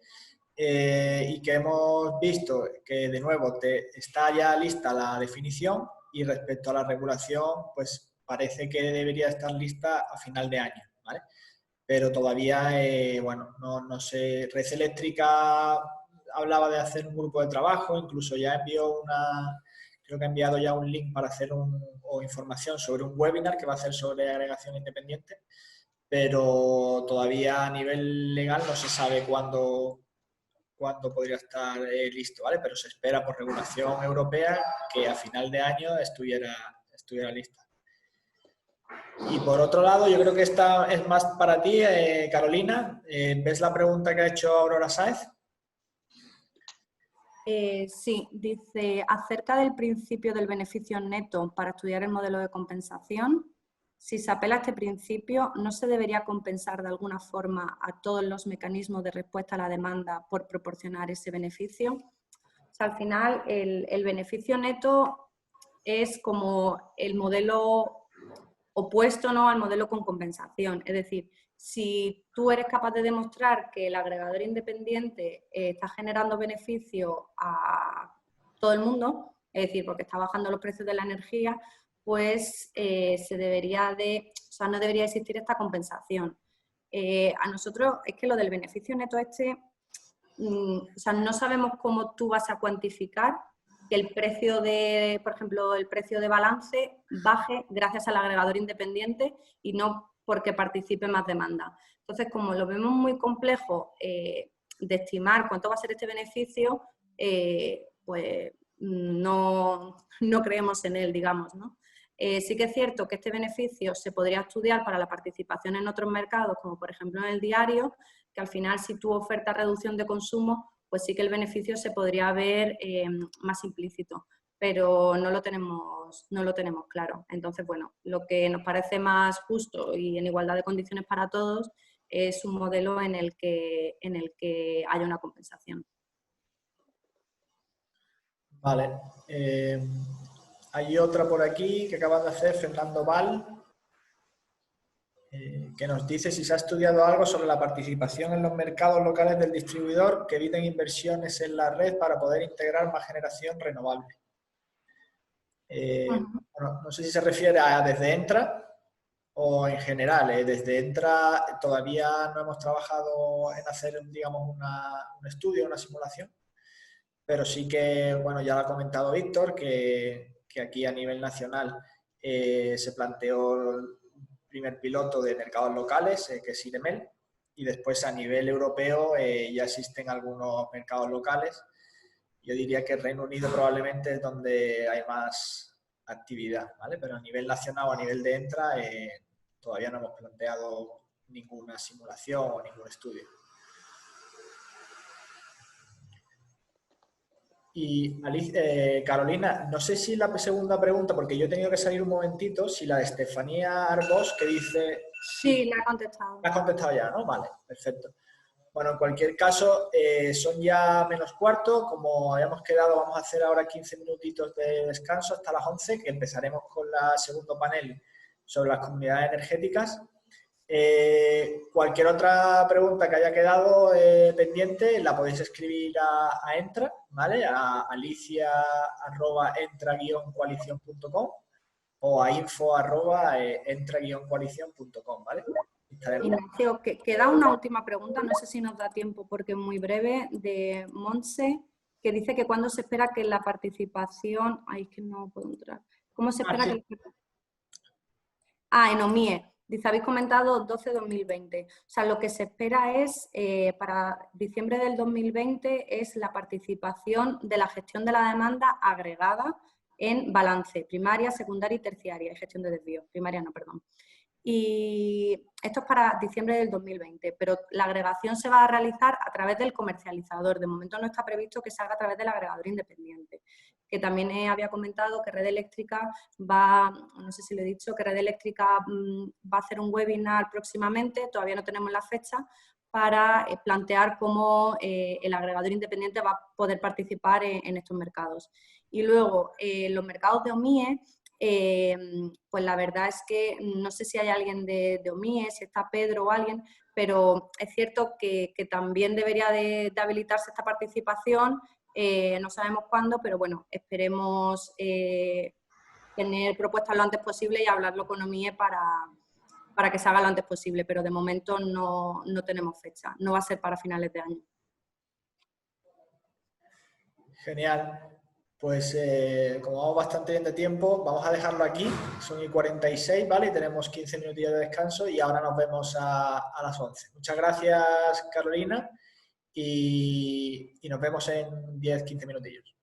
y que hemos visto que, de nuevo, está ya lista la definición y respecto a la regulación, pues parece que debería estar lista a final de año, ¿vale? Pero todavía, bueno, no sé, Red Eléctrica hablaba de hacer un grupo de trabajo, incluso ya creo que ha enviado ya un link para hacer o información sobre un webinar que va a hacer sobre agregación independiente, pero todavía a nivel legal no se sabe cuándo podría estar listo, ¿vale? Pero se espera por regulación europea que a final de año estuviera lista. Y por otro lado, yo creo que esta es más para ti, Carolina. ¿Ves la pregunta que ha hecho Aurora Sáez? Sí, dice, acerca del principio del beneficio neto para estudiar el modelo de compensación, si se apela a este principio, ¿no se debería compensar de alguna forma a todos los mecanismos de respuesta a la demanda por proporcionar ese beneficio? O sea, al final, el beneficio neto es como el modelo opuesto, ¿no?, al modelo con compensación. Es decir, si tú eres capaz de demostrar que el agregador independiente está generando beneficio a todo el mundo, es decir, porque está bajando los precios de la energía, pues no debería existir esta compensación. A nosotros es que lo del beneficio neto o sea, no sabemos cómo tú vas a cuantificar que el precio de, por ejemplo, el precio de balance baje gracias al agregador independiente y no porque participe más demanda. Entonces, como lo vemos muy complejo de estimar cuánto va a ser este beneficio, pues no creemos en él, digamos, ¿no? Sí que es cierto que este beneficio se podría estudiar para la participación en otros mercados, como por ejemplo en el diario, que al final si tú ofertas reducción de consumo, pues sí que el beneficio se podría ver más implícito, pero no lo tenemos claro. Entonces, bueno, lo que nos parece más justo y en igualdad de condiciones para todos es un modelo en el que haya una compensación. Vale. Hay otra por aquí que acaban de hacer, Fernando Val, que nos dice si se ha estudiado algo sobre la participación en los mercados locales del distribuidor que eviten inversiones en la red para poder integrar más generación renovable. Bueno, no sé si se refiere a desde Entra o en general. Desde Entra todavía no hemos trabajado en hacer, digamos, un estudio, una simulación, pero sí que, bueno, ya lo ha comentado Víctor, que aquí a nivel nacional se planteó el primer piloto de mercados locales, que es IREMEL, y después a nivel europeo ya existen algunos mercados locales. Yo diría que Reino Unido probablemente es donde hay más actividad, ¿vale? Pero a nivel nacional o a nivel de Entra todavía no hemos planteado ninguna simulación o ningún estudio. Y Carolina, no sé si la segunda pregunta, porque yo he tenido que salir un momentito, si la de Estefanía Arbós, que dice... Sí, la ha contestado. La has contestado ya, ¿no? Vale, perfecto. Bueno, en cualquier caso, son ya -15, como habíamos quedado, vamos a hacer ahora 15 minutitos de descanso hasta las 11, que empezaremos con el segundo panel sobre las comunidades energéticas. Cualquier otra pregunta que haya quedado pendiente la podéis escribir a Entra, ¿vale? A alicia@entra-coalición.com o a info@entra-coalición.com, ¿vale? Ignacio, queda una última pregunta, no sé si nos da tiempo porque es muy breve, de Montse, que dice que cuándo se espera que la participación... Ay, es que no puedo entrar. ¿Cómo se espera que... en OMIE. Dice, habéis comentado 12-2020. O sea, lo que se espera es, para diciembre del 2020, es la participación de la gestión de la demanda agregada en balance, primaria, secundaria y terciaria, y gestión de desvíos. Primaria no, perdón. Y esto es para diciembre del 2020, pero la agregación se va a realizar a través del comercializador. De momento no está previsto que se haga a través del agregador independiente. Que también había comentado que Red Eléctrica va, no sé si le he dicho, que Red Eléctrica va a hacer un webinar próximamente, todavía no tenemos la fecha, para plantear cómo el agregador independiente va a poder participar en estos mercados. Y luego, los mercados de OMIE, pues la verdad es que no sé si hay alguien de OMIE, si está Pedro o alguien, pero es cierto que también debería de habilitarse esta participación. No sabemos cuándo, pero bueno, esperemos tener propuestas lo antes posible y hablarlo con OMIE para que se haga lo antes posible, pero de momento no tenemos fecha, no va a ser para finales de año. Genial. Pues como vamos bastante bien de tiempo, vamos a dejarlo aquí. Son y 46, ¿vale? Y tenemos 15 minutillos de descanso y ahora nos vemos a las 11. Muchas gracias, Carolina, y nos vemos en 10-15 minutillos.